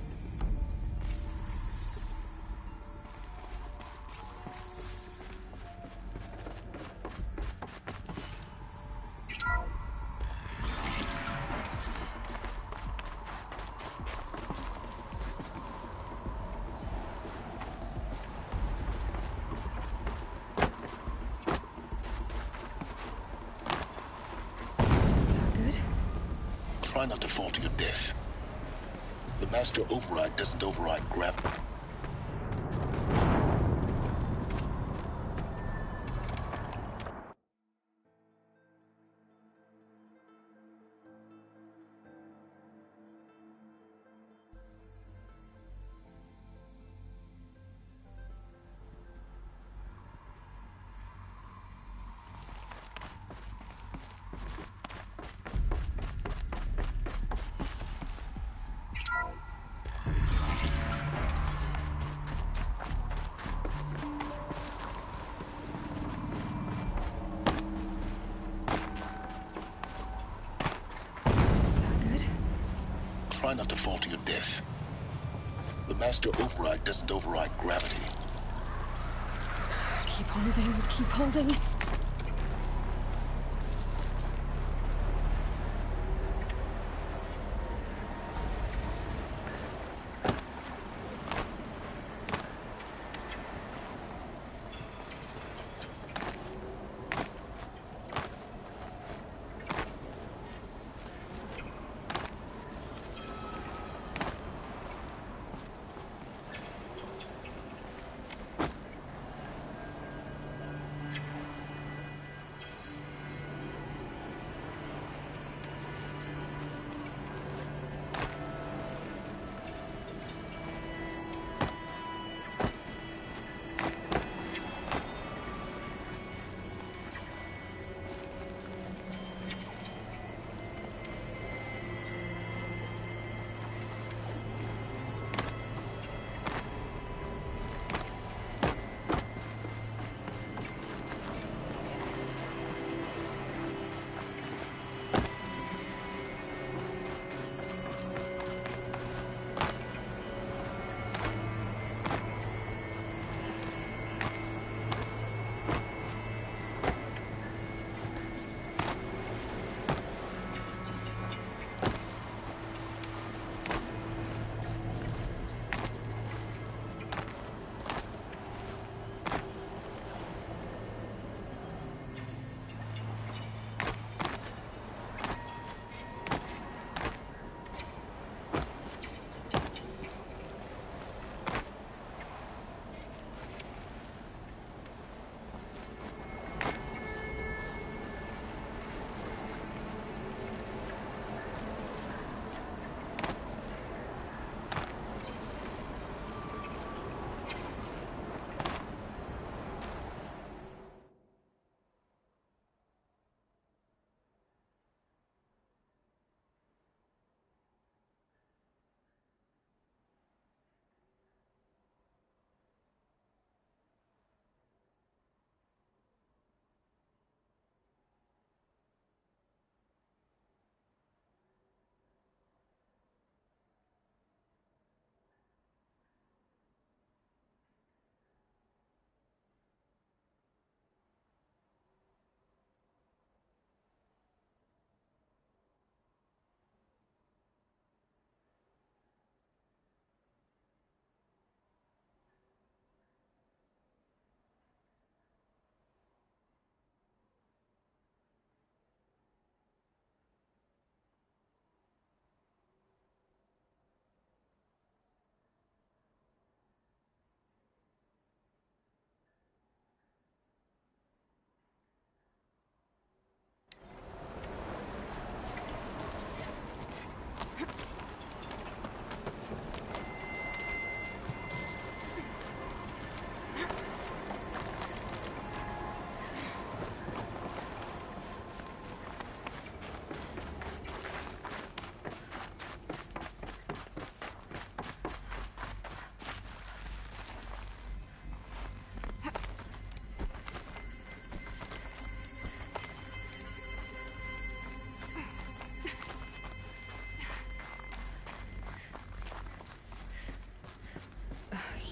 Try not to fall to your death. The Master Override doesn't override gravity. Try not to fall to your death. The Master Override doesn't override gravity. Keep holding, keep holding.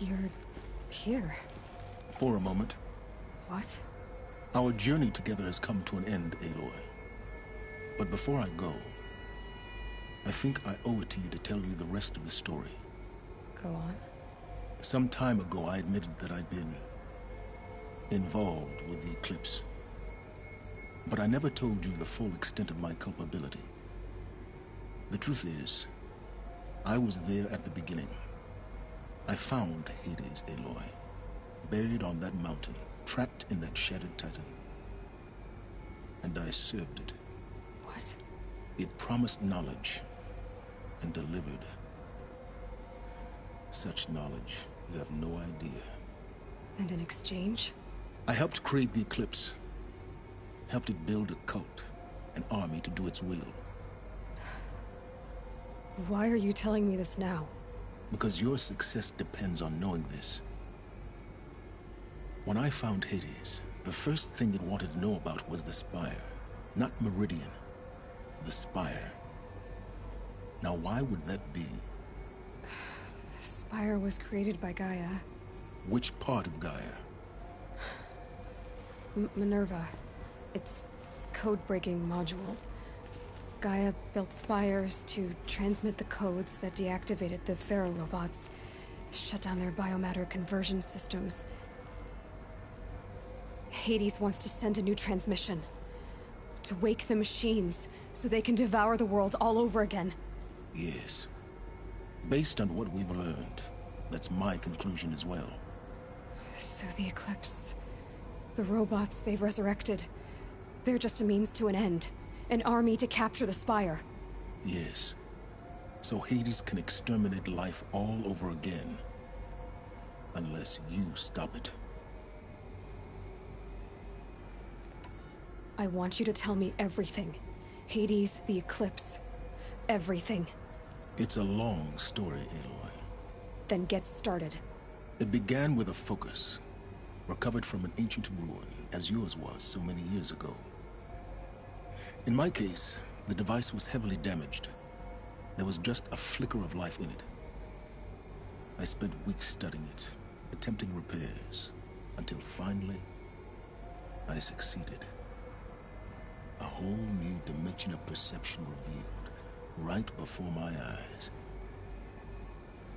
You're here. For a moment. What? Our journey together has come to an end, Aloy. But before I go, I think I owe it to you to tell you the rest of the story. Go on. Some time ago, I admitted that I'd been involved with the Eclipse. But I never told you the full extent of my culpability. The truth is, I was there at the beginning. I found Hades, Aloy, buried on that mountain, trapped in that shattered Titan. And I served it. What? It promised knowledge and delivered. Such knowledge, you have no idea. And in exchange? I helped create the Eclipse. Helped it build a cult, an army to do its will. Why are you telling me this now? Because your success depends on knowing this. When I found Hades, the first thing it wanted to know about was the Spire. Not Meridian. The Spire. Now why would that be? The Spire was created by Gaia. Which part of Gaia? Minerva. Its code-breaking module. Gaia built spires to transmit the codes that deactivated the Pharaoh robots, shut down their biomatter conversion systems. Hades wants to send a new transmission. To wake the machines, so they can devour the world all over again. Yes. Based on what we've learned, that's my conclusion as well. So the Eclipse... the robots they've resurrected... they're just a means to an end. An army to capture the Spire. Yes. So Hades can exterminate life all over again. Unless you stop it. I want you to tell me everything. Hades, the Eclipse. Everything. It's a long story, Aloy. Then get started. It began with a focus. Recovered from an ancient ruin, as yours was so many years ago. In my case, the device was heavily damaged. There was just a flicker of life in it. I spent weeks studying it, attempting repairs, until finally, I succeeded. A whole new dimension of perception revealed, right before my eyes.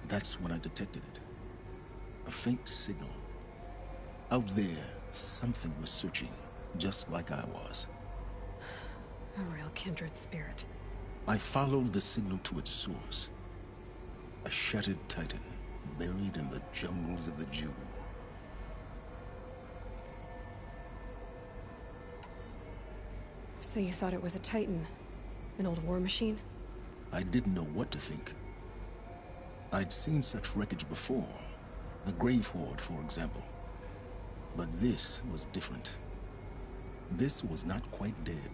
That's when I detected it. A faint signal. Out there, something was searching, just like I was. A real kindred spirit. I followed the signal to its source. A shattered Titan, buried in the jungles of the Jewel. So you thought it was a Titan? An old war machine? I didn't know what to think. I'd seen such wreckage before. The Grave Horde, for example. But this was different. This was not quite dead.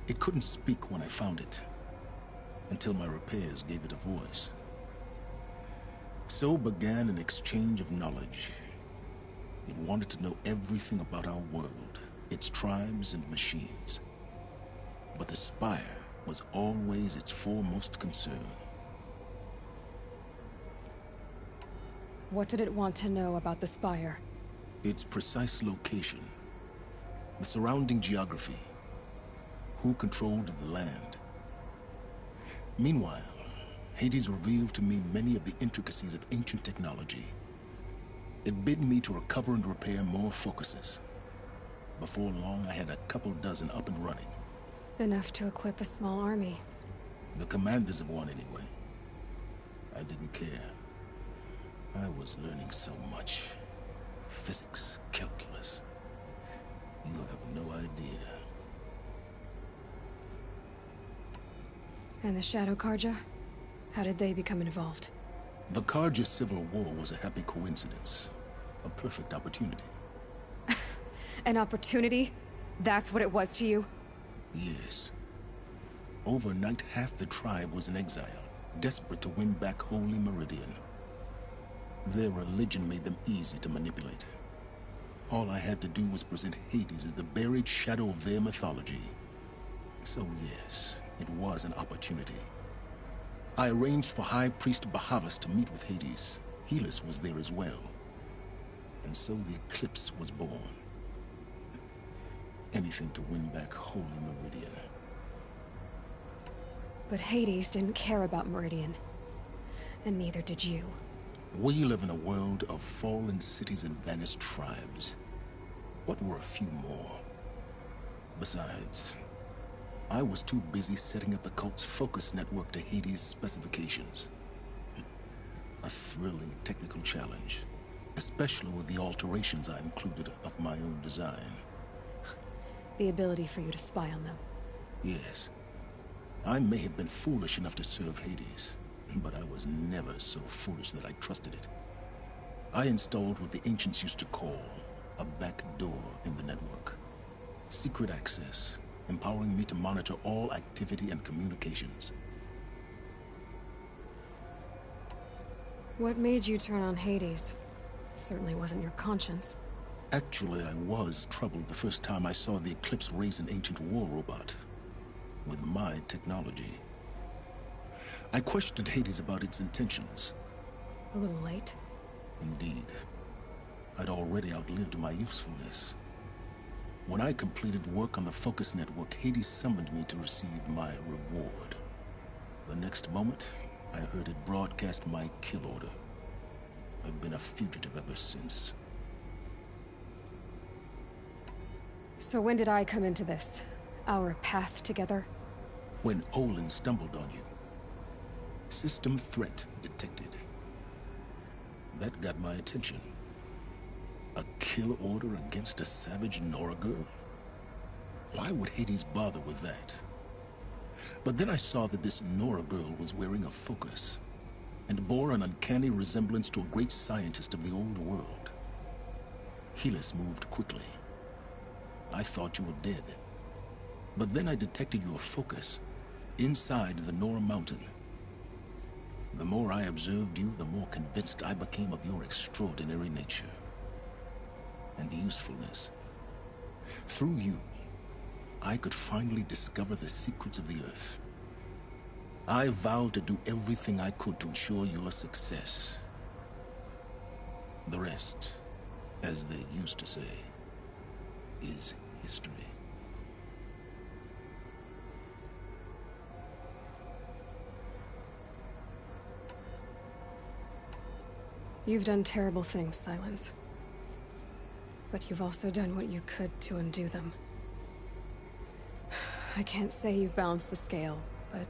It couldn't speak when I found it, until my repairs gave it a voice. So began an exchange of knowledge. It wanted to know everything about our world, its tribes and machines. But the Spire was always its foremost concern. What did it want to know about the Spire? Its precise location, the surrounding geography, who controlled the land. Meanwhile, Hades revealed to me many of the intricacies of ancient technology. It bid me to recover and repair more focuses. Before long, I had a couple dozen up and running. Enough to equip a small army. The commanders of one, anyway. I didn't care. I was learning so much. Physics, calculus. You have no idea. And the Shadow Carja? How did they become involved? The Carja Civil War was a happy coincidence. A perfect opportunity. An opportunity? That's what it was to you? Yes. Overnight, half the tribe was in exile, desperate to win back Holy Meridian. Their religion made them easy to manipulate. All I had to do was present Hades as the buried shadow of their mythology. So yes, it was an opportunity. I arranged for High Priest Bahavas to meet with Hades, Helis was there as well. And so the Eclipse was born. Anything to win back Holy Meridian. But Hades didn't care about Meridian. And neither did you. We live in a world of fallen cities and vanished tribes. What were a few more? Besides, I was too busy setting up the cult's focus network to Hades' specifications. A thrilling technical challenge, especially with the alterations I included of my own design. The ability for you to spy on them. Yes. I may have been foolish enough to serve Hades, but I was never so foolish that I trusted it. I installed what the ancients used to call a back door in the network. Secret access, empowering me to monitor all activity and communications. What made you turn on Hades? It certainly wasn't your conscience. Actually, I was troubled the first time I saw the Eclipse raise an ancient war robot. With my technology. I questioned Hades about its intentions. A little late. Indeed. I'd already outlived my usefulness. When I completed work on the Focus Network, Hades summoned me to receive my reward. The next moment, I heard it broadcast my kill order. I've been a fugitive ever since. So when did I come into this? Our path together? When Olin stumbled on you. System threat detected. That got my attention. A kill order against a savage Nora girl? Why would Hades bother with that? But then I saw that this Nora girl was wearing a focus, and bore an uncanny resemblance to a great scientist of the old world. Helis moved quickly. I thought you were dead. But then I detected your focus inside the Nora Mountain. The more I observed you, the more convinced I became of your extraordinary nature and usefulness. Through you, I could finally discover the secrets of the Earth. I vowed to do everything I could to ensure your success. The rest, as they used to say, is history. You've done terrible things, Sylens. But you've also done what you could to undo them. I can't say you've balanced the scale, but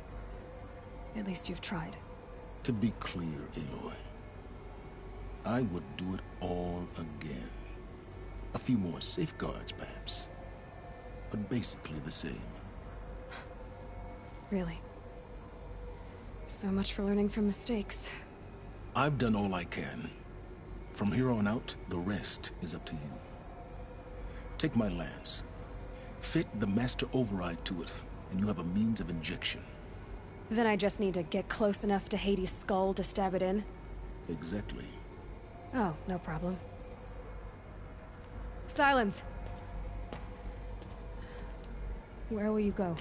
at least you've tried. To be clear, Aloy, I would do it all again. A few more safeguards, perhaps. But basically the same. Really? So much for learning from mistakes. I've done all I can. From here on out, the rest is up to you. Take my lance. Fit the Master Override to it, and you have a means of injection. Then I just need to get close enough to Hades' skull to stab it in? Exactly. Oh, no problem. Sylens! Where will you go?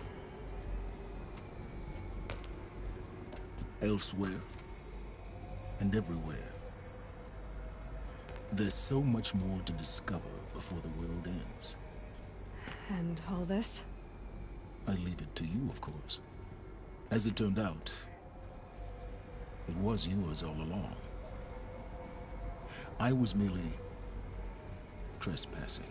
Elsewhere. And everywhere. There's so much more to discover before the world ends. And all this? I leave it to you, of course. As it turned out, it was yours all along. I was merely trespassing.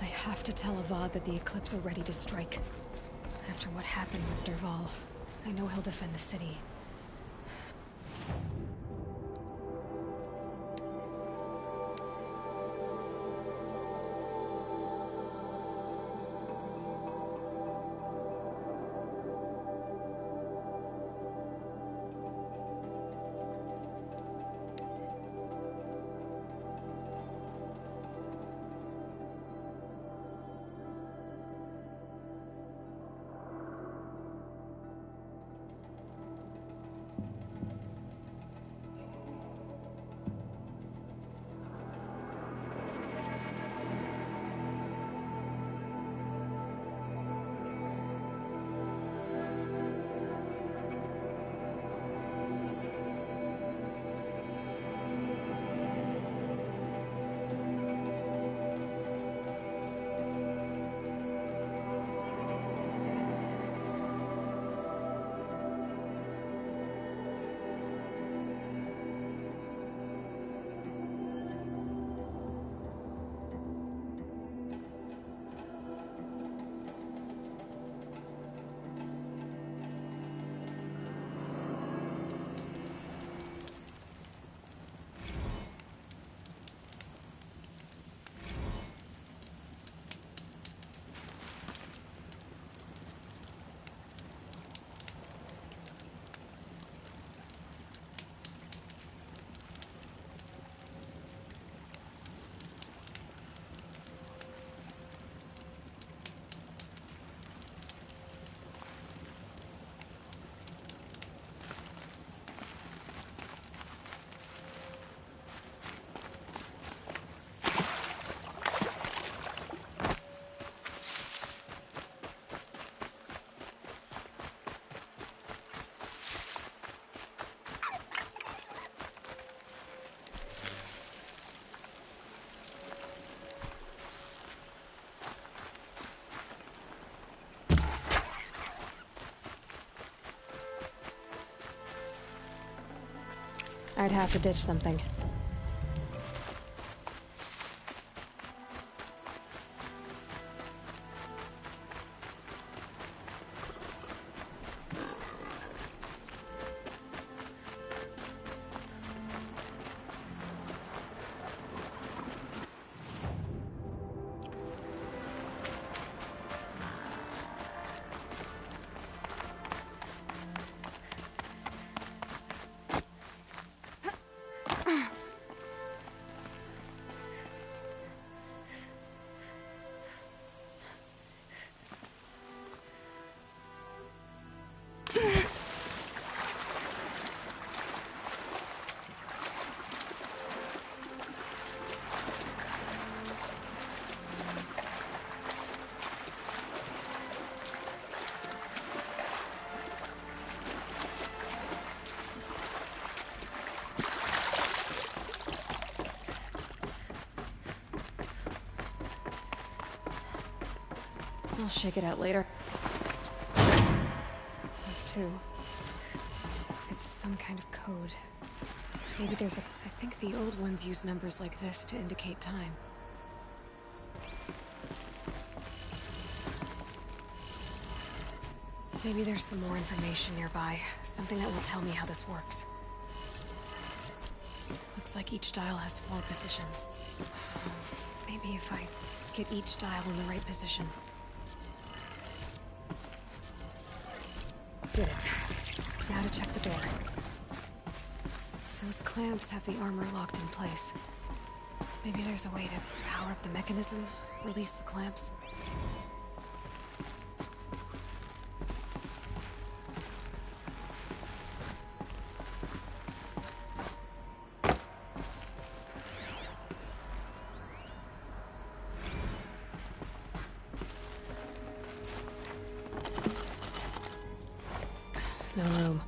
I have to tell Avad that the Eclipse are ready to strike. After what happened with Dervahl, I know he'll defend the city. might have to ditch something. I'll shake it out later. These two. It's some kind of code. Maybe there's a... I think the old ones use numbers like this to indicate time. Maybe there's some more information nearby. Something that will tell me how this works. Looks like each dial has 4 positions. Maybe if I get each dial in the right position. Did it. Now to check the door. Those clamps have the armor locked in place. Maybe there's a way to power up the mechanism, release the clamps. No room.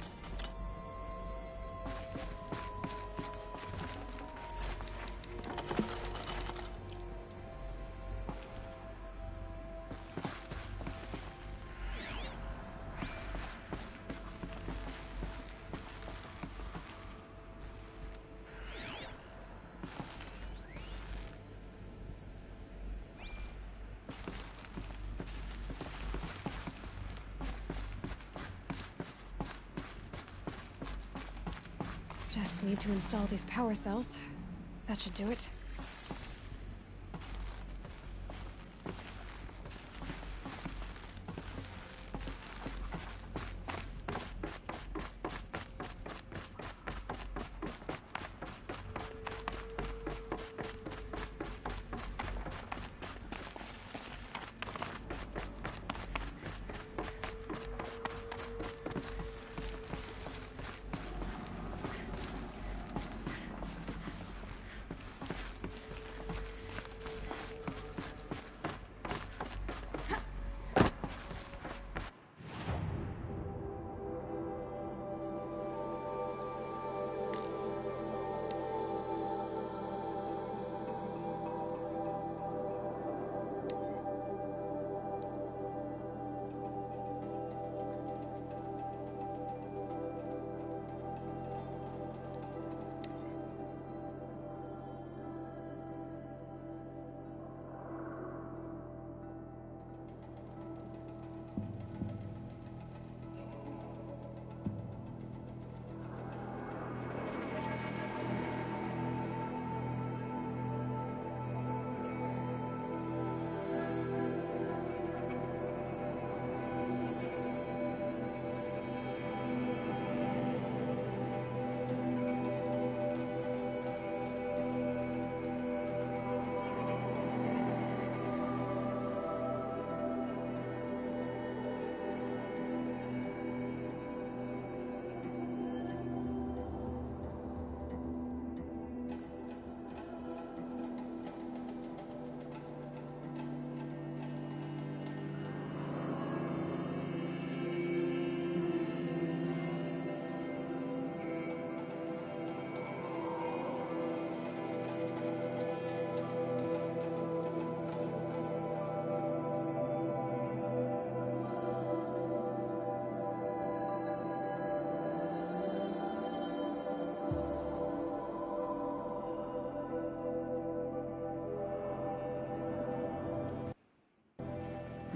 Just need to install these power cells. That should do it.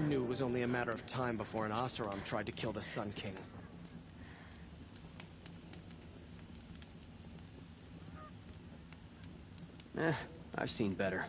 Knew it was only a matter of time before an Oseram tried to kill the Sun King. I've seen better.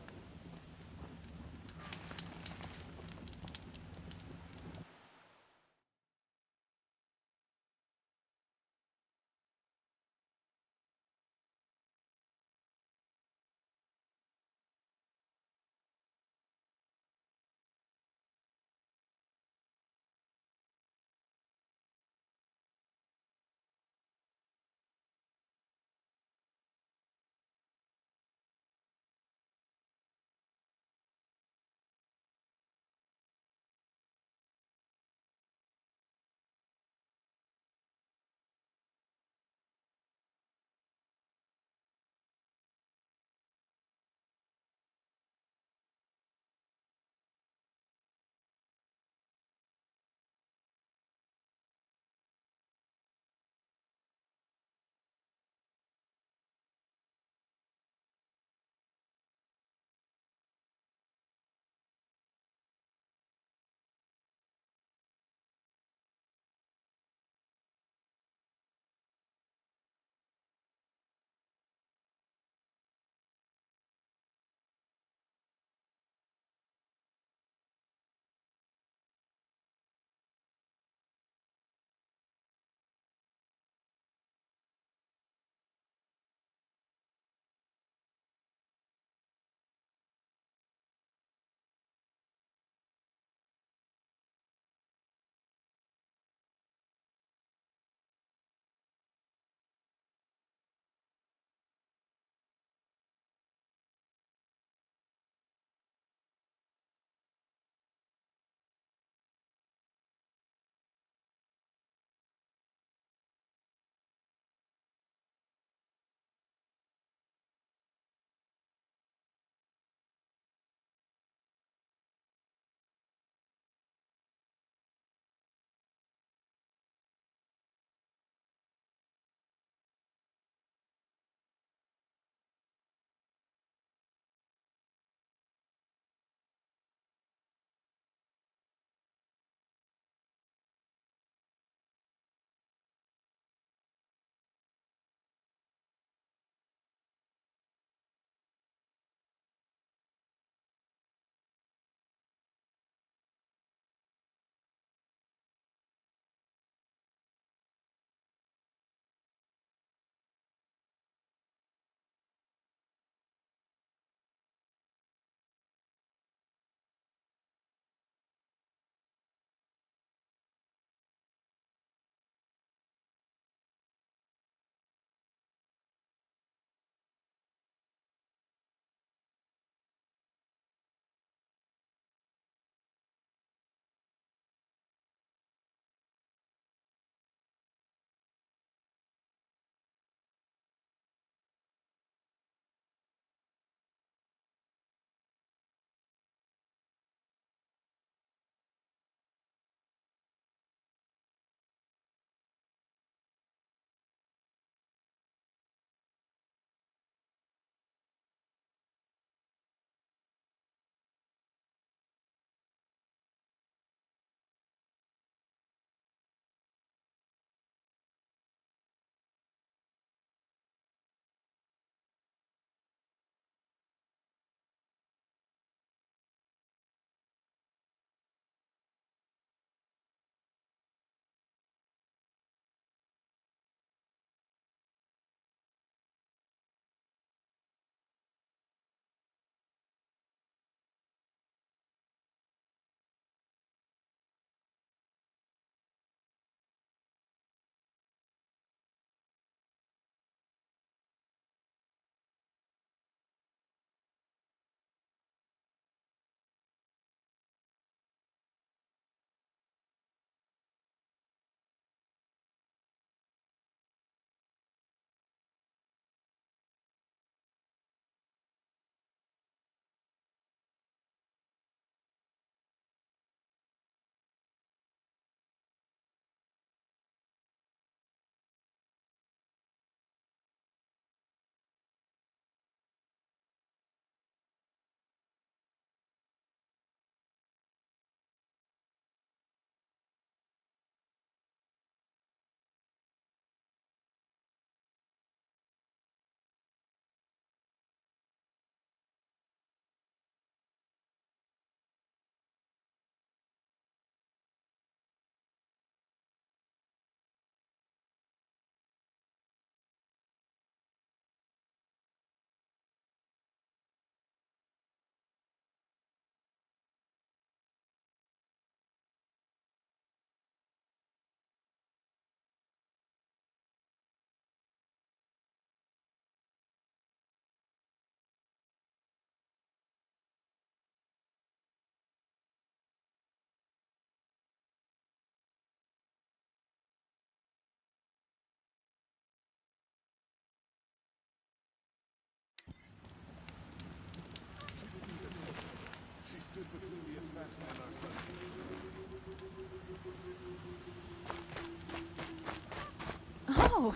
Oh,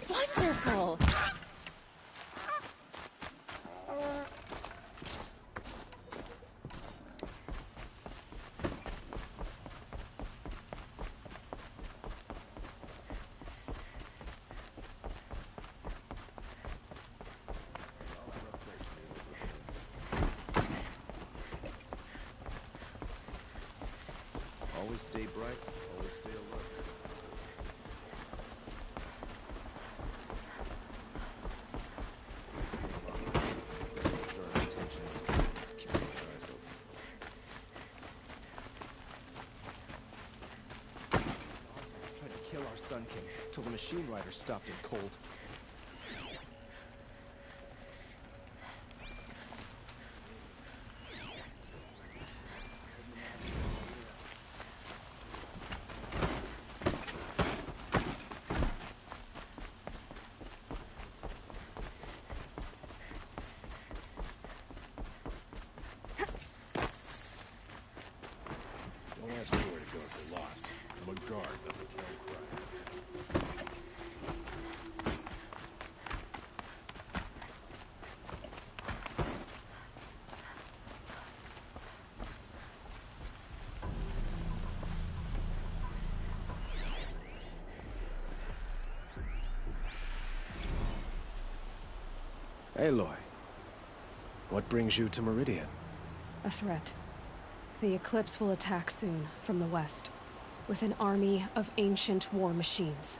wonderful! Always stay bright, always stay alert. Tried to kill our Sun King till the machine riders stopped him cold. Don't ask me where to go if you're lost. I'm a guard, not the town crier. Aloy, what brings you to Meridian? A threat. The Eclipse will attack soon, from the west, with an army of ancient war machines.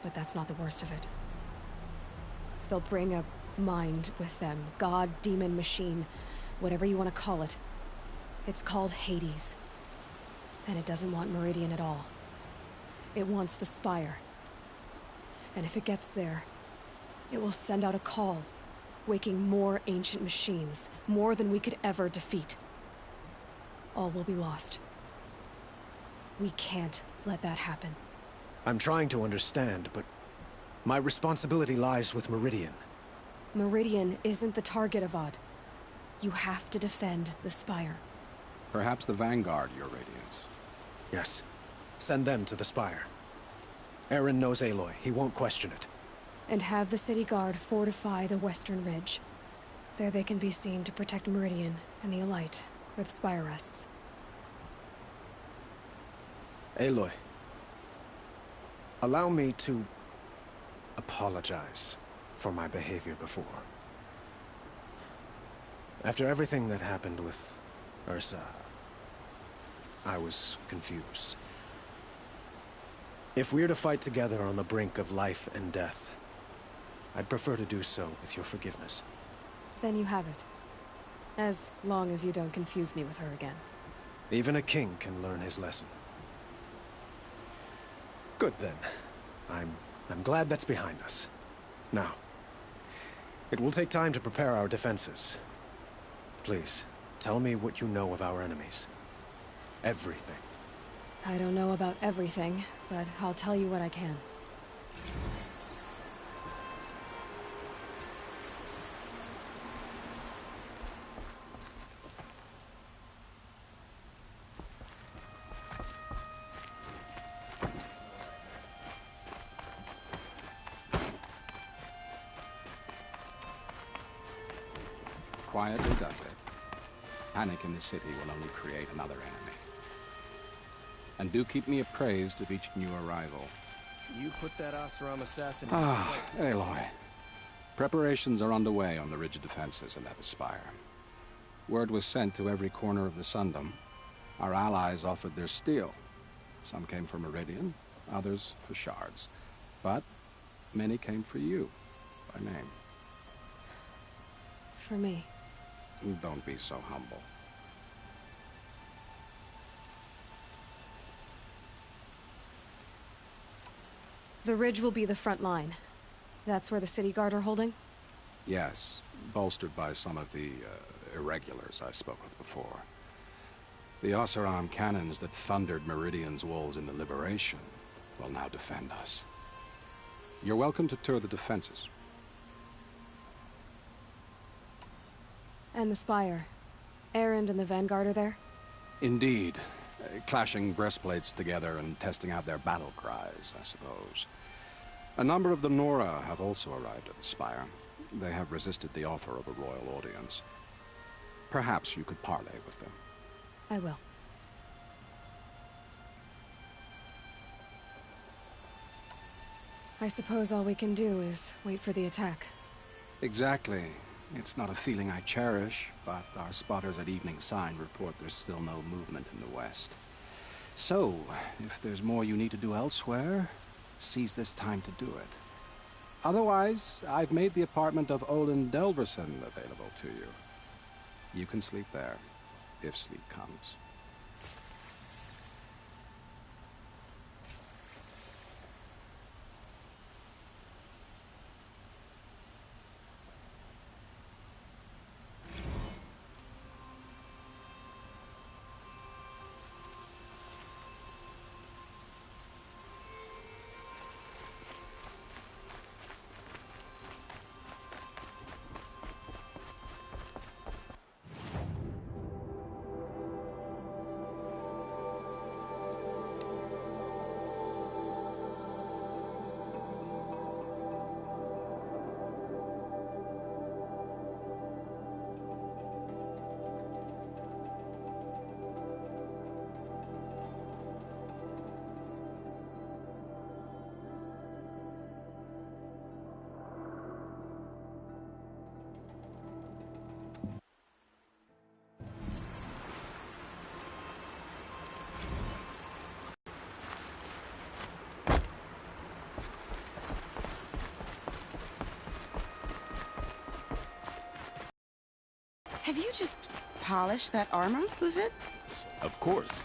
But that's not the worst of it. They'll bring a mind with them, god, demon, machine, whatever you want to call it. It's called Hades. And it doesn't want Meridian at all. It wants the Spire. And if it gets there, it will send out a call, waking more ancient machines, more than we could ever defeat. All will be lost. We can't let that happen. I'm trying to understand, but my responsibility lies with Meridian. Meridian isn't the target, Avad. You have to defend the Spire. Perhaps the Vanguard, Your Radiance. Yes. Send them to the Spire. Eren knows Aloy. He won't question it. And have the city guard fortify the western ridge. There they can be seen to protect Meridian and the Elite, where the Spire rests. Aloy, allow me to apologize for my behavior before. After everything that happened with Ursa, I was confused. If we're to fight together on the brink of life and death, I'd prefer to do so with your forgiveness. Then you have it. As long as you don't confuse me with her again. Even a king can learn his lesson. Good then. I'm glad that's behind us. Now, it will take time to prepare our defenses. Please, tell me what you know of our enemies. Everything. I don't know about everything, but I'll tell you what I can. Quietly does it. Panic in the city will only create another enemy. And do keep me appraised of each new arrival. You put that Oseram assassin in Ah, his place. Aloy. Preparations are underway on the ridge defenses and at the Spire. Word was sent to every corner of the Sundom. Our allies offered their steel. Some came for Meridian, others for shards. But many came for you, by name. For me. Don't be so humble. The ridge will be the front line. That's where the city guard are holding? Yes, bolstered by some of the irregulars I spoke of before. The Oseram cannons that thundered Meridian's walls in the Liberation will now defend us. You're welcome to tour the defenses. And the Spire. Erend and the Vanguard are there? Indeed. Clashing breastplates together and testing out their battle cries, I suppose. A number of the Nora have also arrived at the Spire. They have resisted the offer of a royal audience. Perhaps you could parley with them. I will. I suppose all we can do is wait for the attack. Exactly. It's not a feeling I cherish, but our spotters at Evening Sign report there's still no movement in the west. So, if there's more you need to do elsewhere, seize this time to do it. Otherwise, I've made the apartment of Olin Delverson available to you. You can sleep there, if sleep comes. Have you just polished that armor, Uzit? Of course.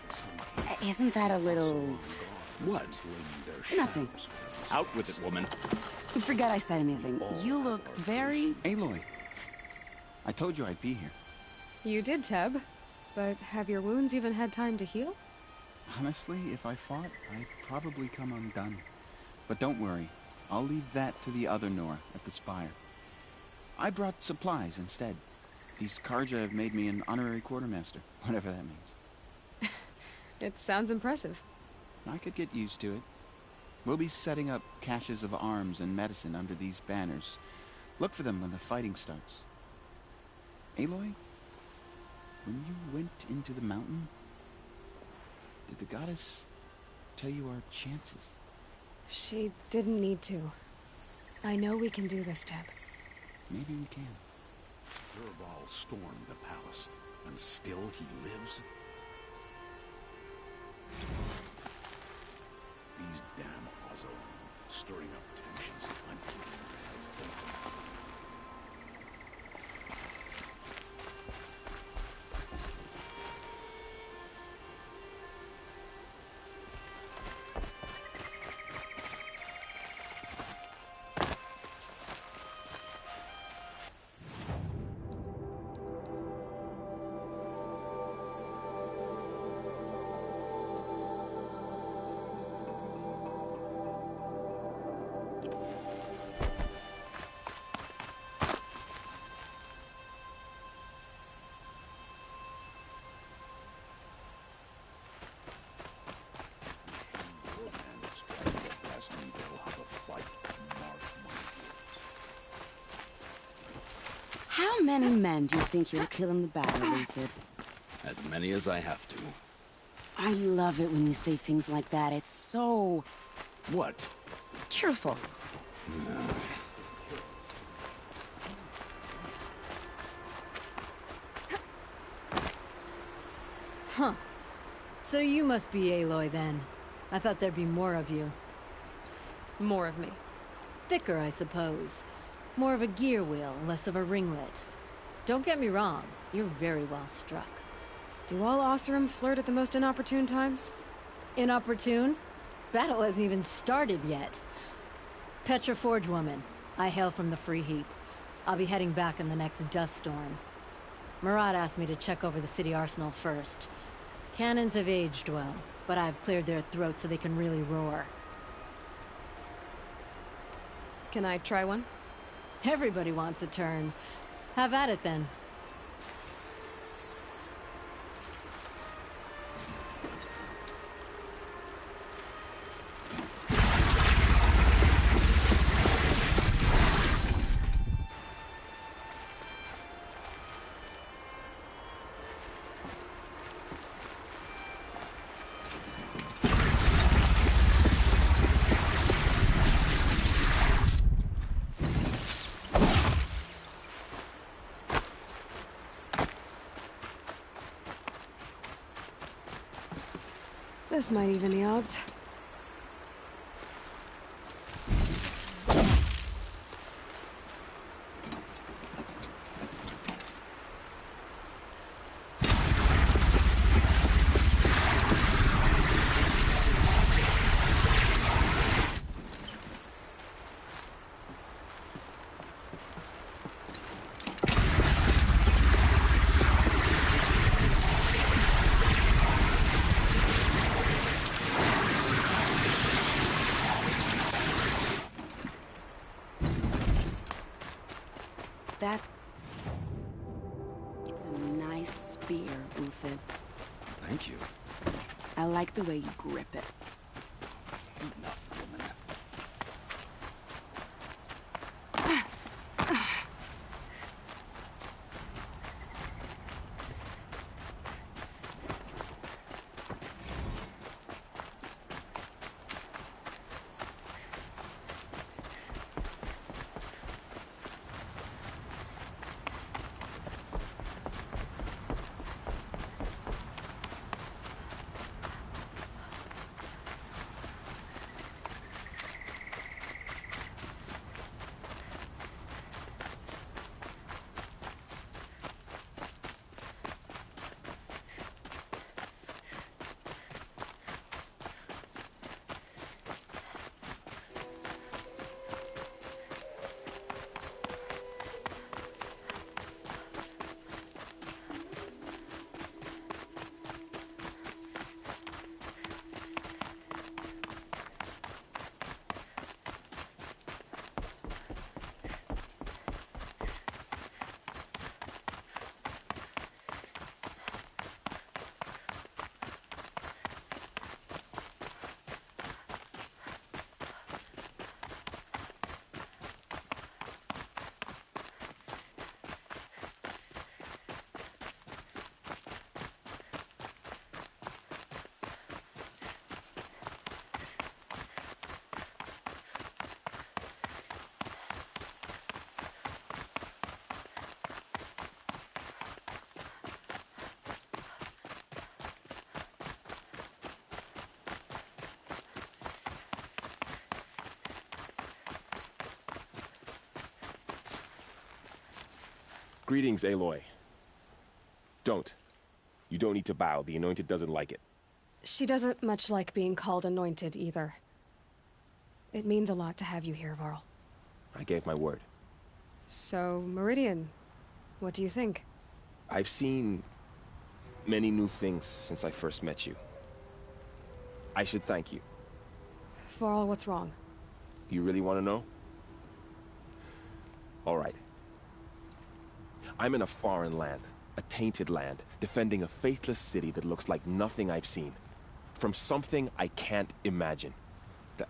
Isn't that a little... What? Nothing. Out with it, woman. Forget I said anything. You look very... Aloy, I told you I'd be here. You did, Teb. But have your wounds even had time to heal? Honestly, if I fought, I'd probably come undone. But don't worry. I'll leave that to the other Nora at the Spire. I brought supplies instead. These Karja have made me an honorary quartermaster, whatever that means. It sounds impressive. I could get used to it. We'll be setting up caches of arms and medicine under these banners. Look for them when the fighting starts. Aloy, when you went into the mountain, did the goddess tell you our chances? She didn't need to. I know we can do this, Teb. Maybe we can. Dervahl stormed the palace, and still he lives? These damn Ozorim, stirring up tensions. I'm keeping their heads open. How many men do you think you'll kill in the battle, Luthid? As many as I have to. I love it when you say things like that. It's so... What? Cheerful. Huh. So you must be Aloy then. I thought there'd be more of you. More of me. Thicker, I suppose. More of a gear wheel, less of a ringlet. Don't get me wrong, you're very well struck. Do all Oseram flirt at the most inopportune times? Inopportune? Battle hasn't even started yet. Petra Forge woman. I hail from the Free Heap. I'll be heading back in the next dust storm. Marat asked me to check over the city arsenal first. Cannons have aged well, but I've cleared their throats so they can really roar. Can I try one? Everybody wants a turn. Have at it then. This might even the odds. It's a nice spear, Uthed. Thank you. I like the way you grip it. Enough, woman. Greetings, Aloy. Don't. You don't need to bow. The Anointed doesn't like it. She doesn't much like being called Anointed, either. It means a lot to have you here, Varl. I gave my word. So, Meridian, what do you think? I've seen many new things since I first met you. I should thank you. Varl, what's wrong? You really want to know? All right. I'm in a foreign land, a tainted land, defending a faithless city that looks like nothing I've seen. From something I can't imagine.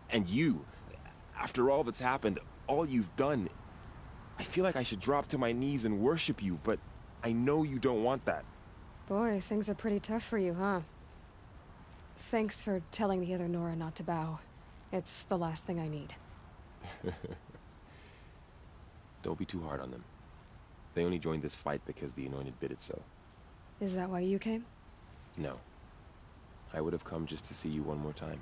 And you, after all that's happened, all you've done, I feel like I should drop to my knees and worship you, but I know you don't want that. Boy, things are pretty tough for you, huh? Thanks for telling the other Nora not to bow. It's the last thing I need. Don't be too hard on them. They only joined this fight because the Anointed bid it so. Is that why you came? No. I would have come just to see you one more time.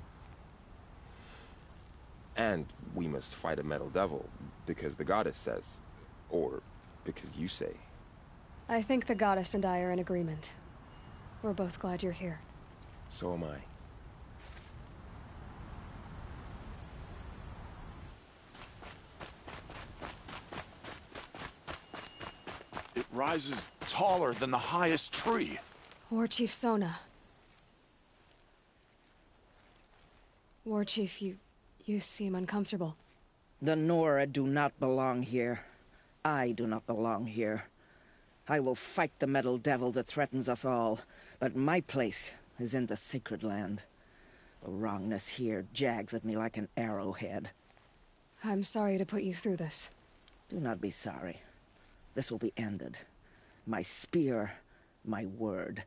And we must fight a metal devil, because the goddess says. Or because you say. I think the goddess and I are in agreement. We're both glad you're here. So am I. It rises taller than the highest tree. War Chief Sona. War Chief, you seem uncomfortable. The Nora do not belong here. I do not belong here. I will fight the metal devil that threatens us all, but my place is in the sacred land. The wrongness here jags at me like an arrowhead. I'm sorry to put you through this. Do not be sorry. This will be ended. My spear, my word.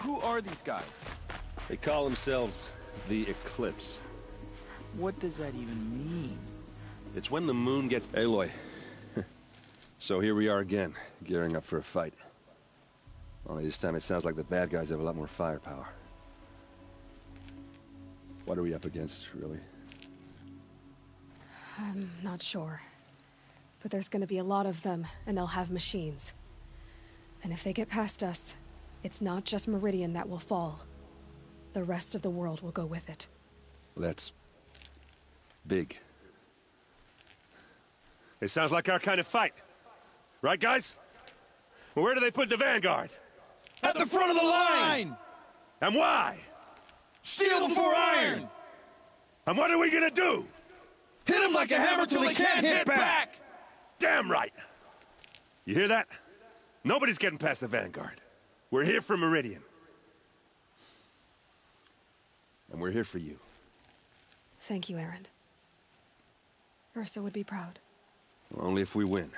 Who are these guys? They call themselves the Eclipse. What does that even mean? It's when the moon gets... Aloy. So here we are again, gearing up for a fight. Only this time it sounds like the bad guys have a lot more firepower. What are we up against, really? I'm not sure. But there's gonna be a lot of them, and they'll have machines. And if they get past us, it's not just Meridian that will fall. The rest of the world will go with it. Well, that's... big. It sounds like our kind of fight. Right, guys? Well, where do they put the Vanguard? At the front of the line! And why? Steel before iron! And what are we gonna do? Hit them like a hammer till they can't hit back! Damn right! You hear that? Nobody's getting past the Vanguard. We're here for Meridian. And we're here for you. Thank you, Erend. Ursa would be proud. Well, only if we win.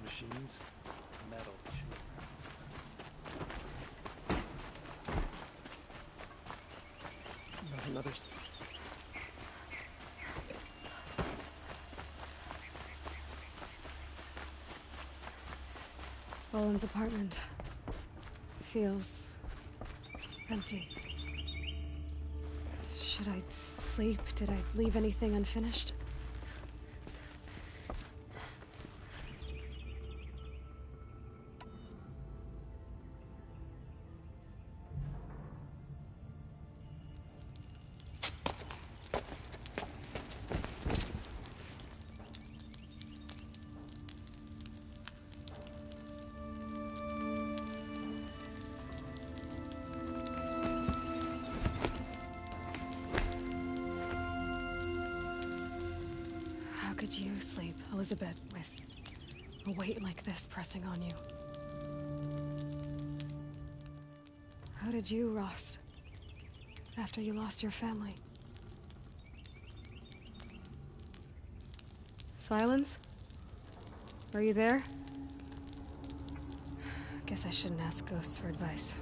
Machines, metal Not another. Olin's apartment feels empty. Should I sleep? Did I leave anything unfinished? How could you sleep, Elizabeth, with a weight like this pressing on you? How did you, Rost, after you lost your family? Silence? Are you there? Guess I shouldn't ask ghosts for advice.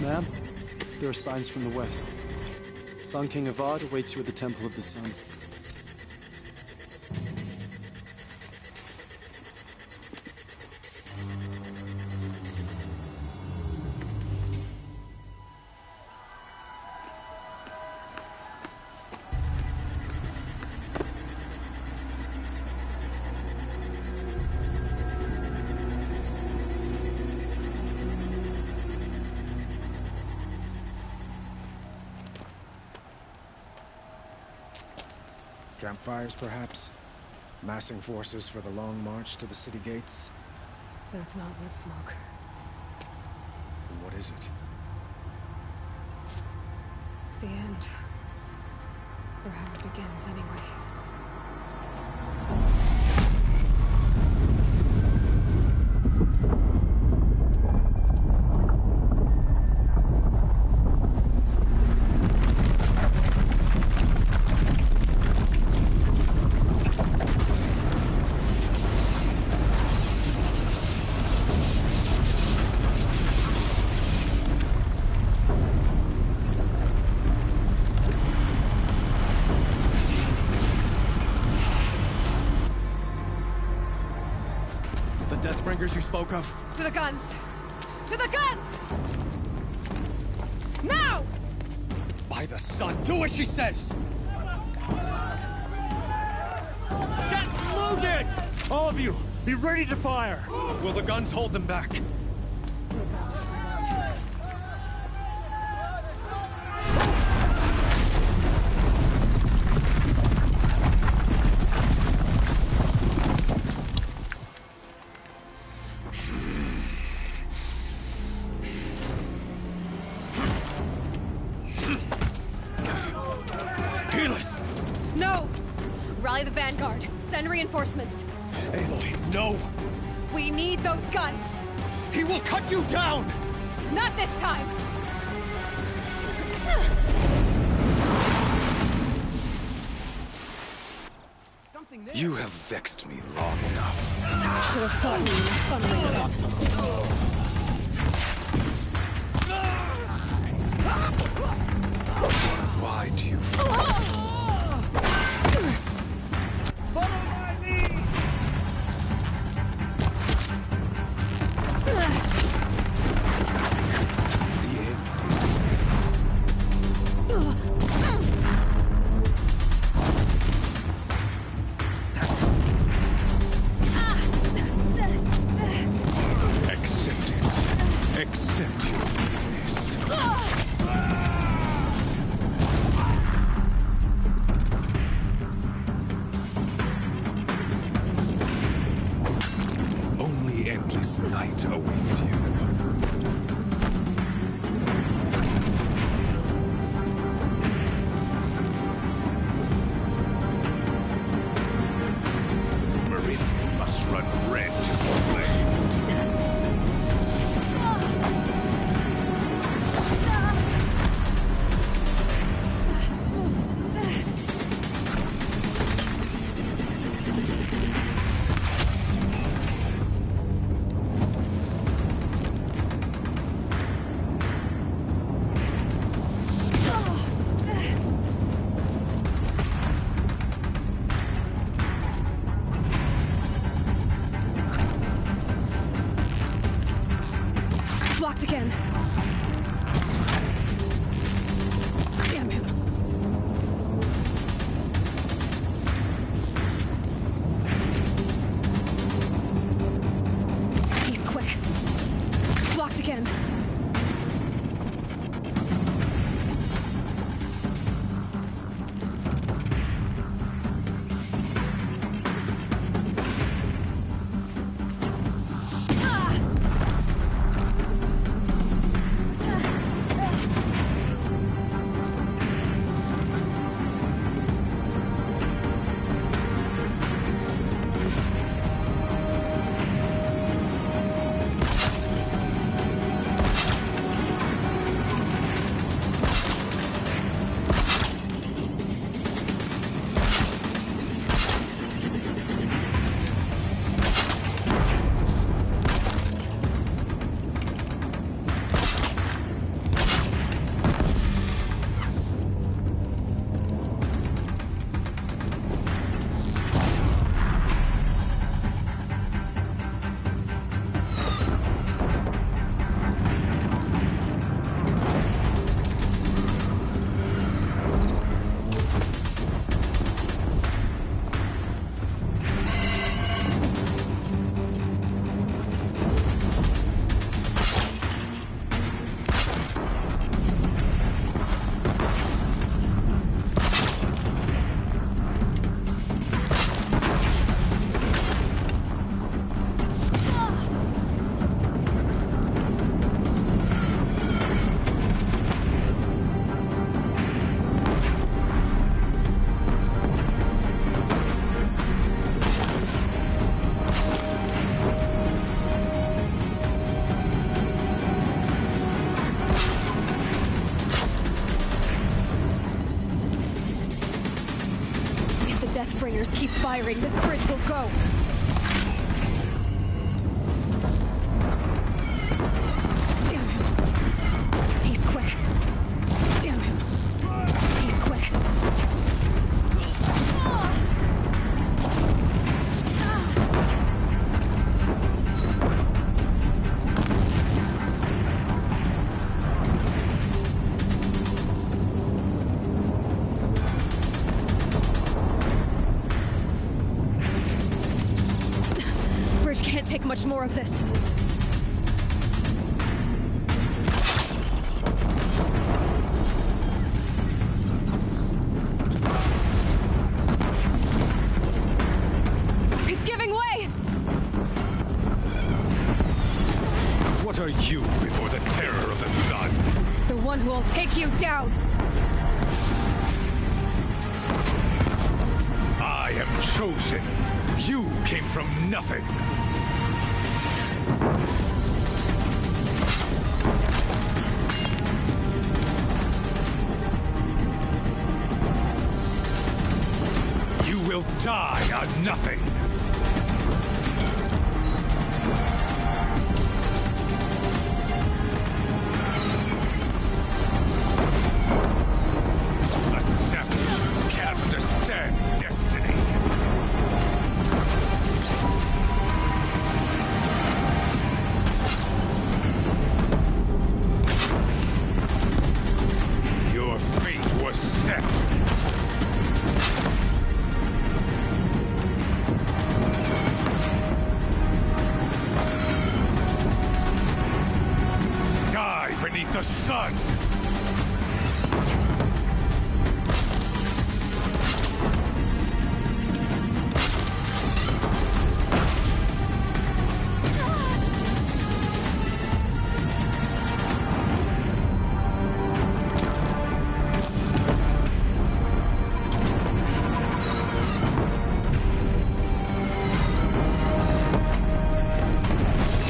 Ma'am, there are signs from the west. Sun King Avad awaits you at the Temple of the Sun. Campfires, perhaps? Massing forces for the long march to the city gates? That's not with smoke. Then what is it? The end. Or how it begins, anyway. fighters you spoke of? To the guns! To the guns! Now! By the sun, do as she says! Set loaded! All of you, be ready to fire! Will the guns hold them back? No! Rally the vanguard. Send reinforcements. Aloy, no! We need those guns! He will cut you down! Not this time! You have vexed me long enough. Should have fought me in the Sunray. Why do you Follow my lead! accept your weakness? Only endless night awaits you. Meridian must run red to be blazed. Blocked again. Damn him. He's quick. Blocked again. Deathbringers keep firing, this bridge will go. Damn him. He's quick. Damn him. He's quick. There's more of this. It's giving way! What are you before the terror of the sun? The one who will take you down! I am chosen. You came from nothing. You will die on nothing. A savage can't understand destiny. Your fate was set. Die beneath the sun!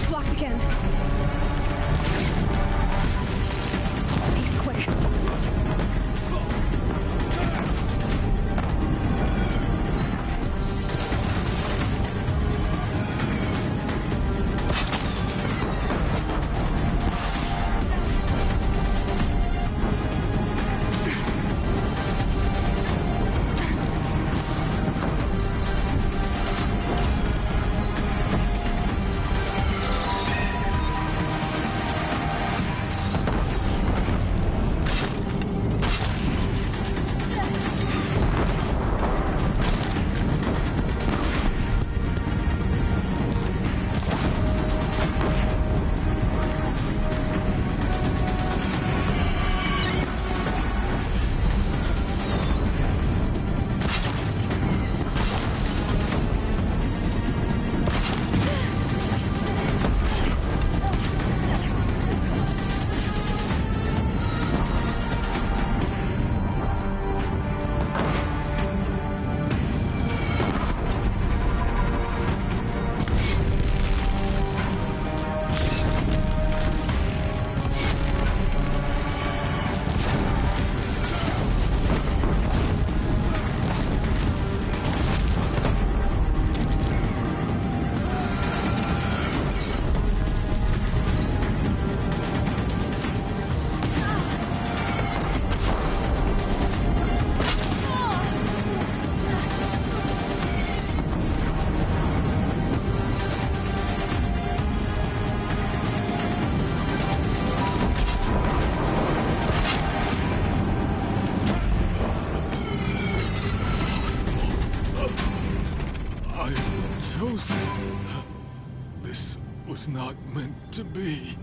Blocked again. He's quick. I am chosen. This was not meant to be.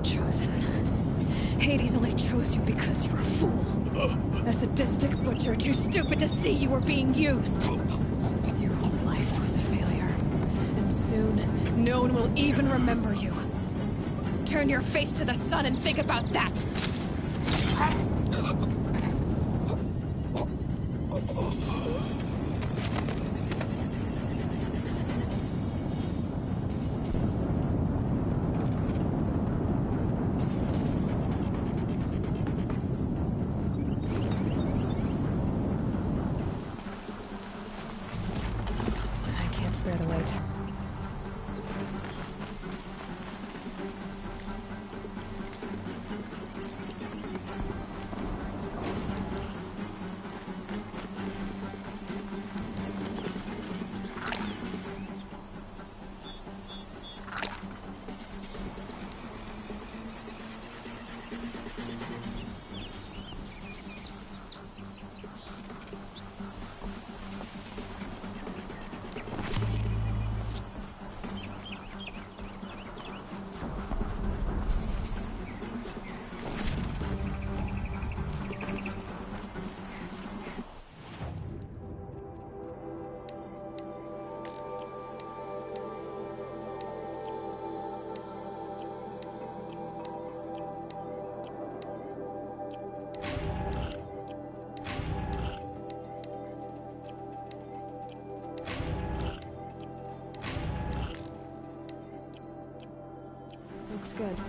Chosen. Hades only chose you because you're a fool. A sadistic butcher too stupid to see you were being used. Your whole life was a failure. And soon, no one will even remember you. Turn your face to the sun and think about that! I can't spare the wait. good.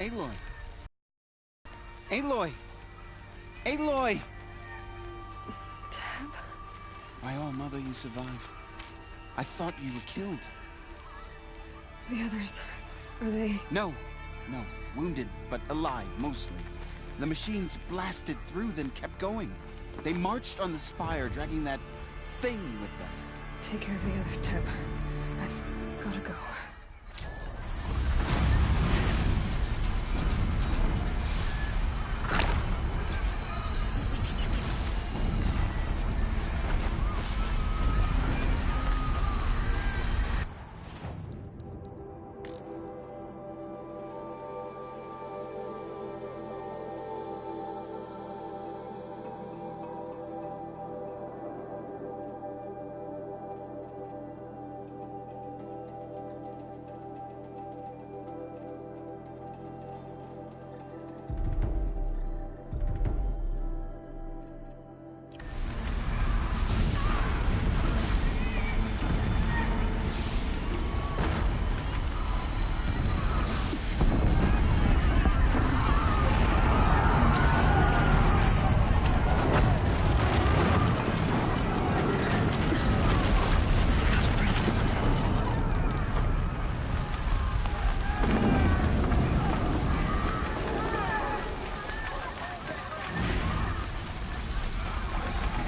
Aloy! Aloy! Aloy! Teb? By all, Mother, you survived. I thought you were killed. The others, are they... No. Wounded, but alive, mostly. The machines blasted through, then kept going. They marched on the spire, dragging that thing with them. Take care of the others, Teb. I've gotta go.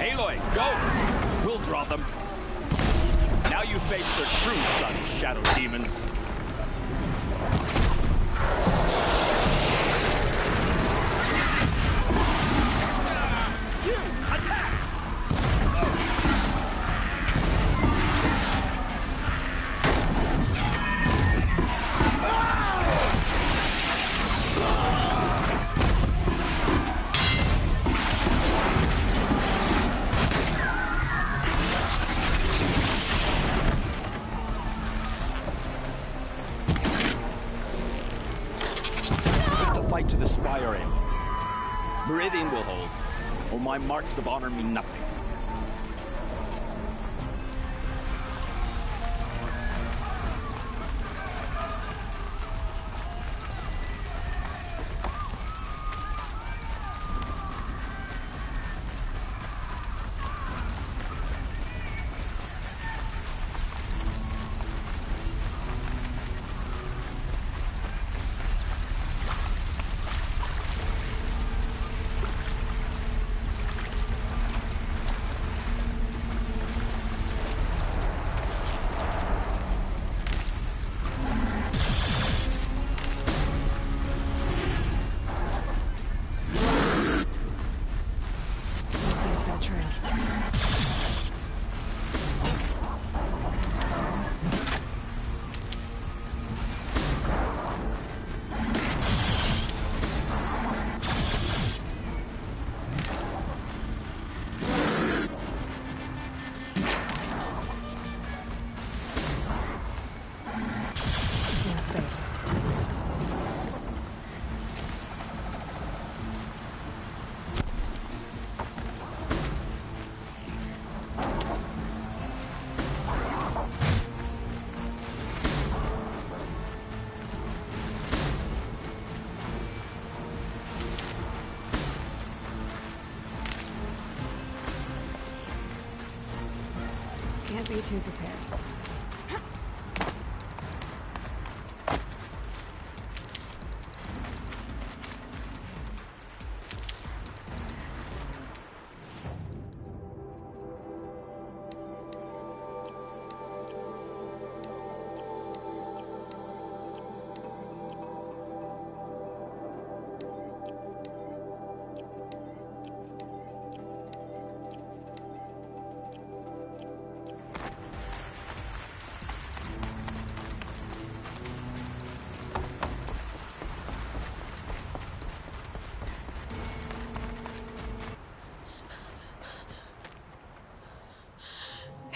Aloy, go! We'll draw them. Now you face the true sun, Shadow Demons. Fight to the spire, Aloy. Meridian will hold, or my marks of honor mean nothing. Can't be too prepared.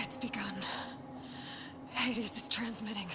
It's begun. Hades is transmitting.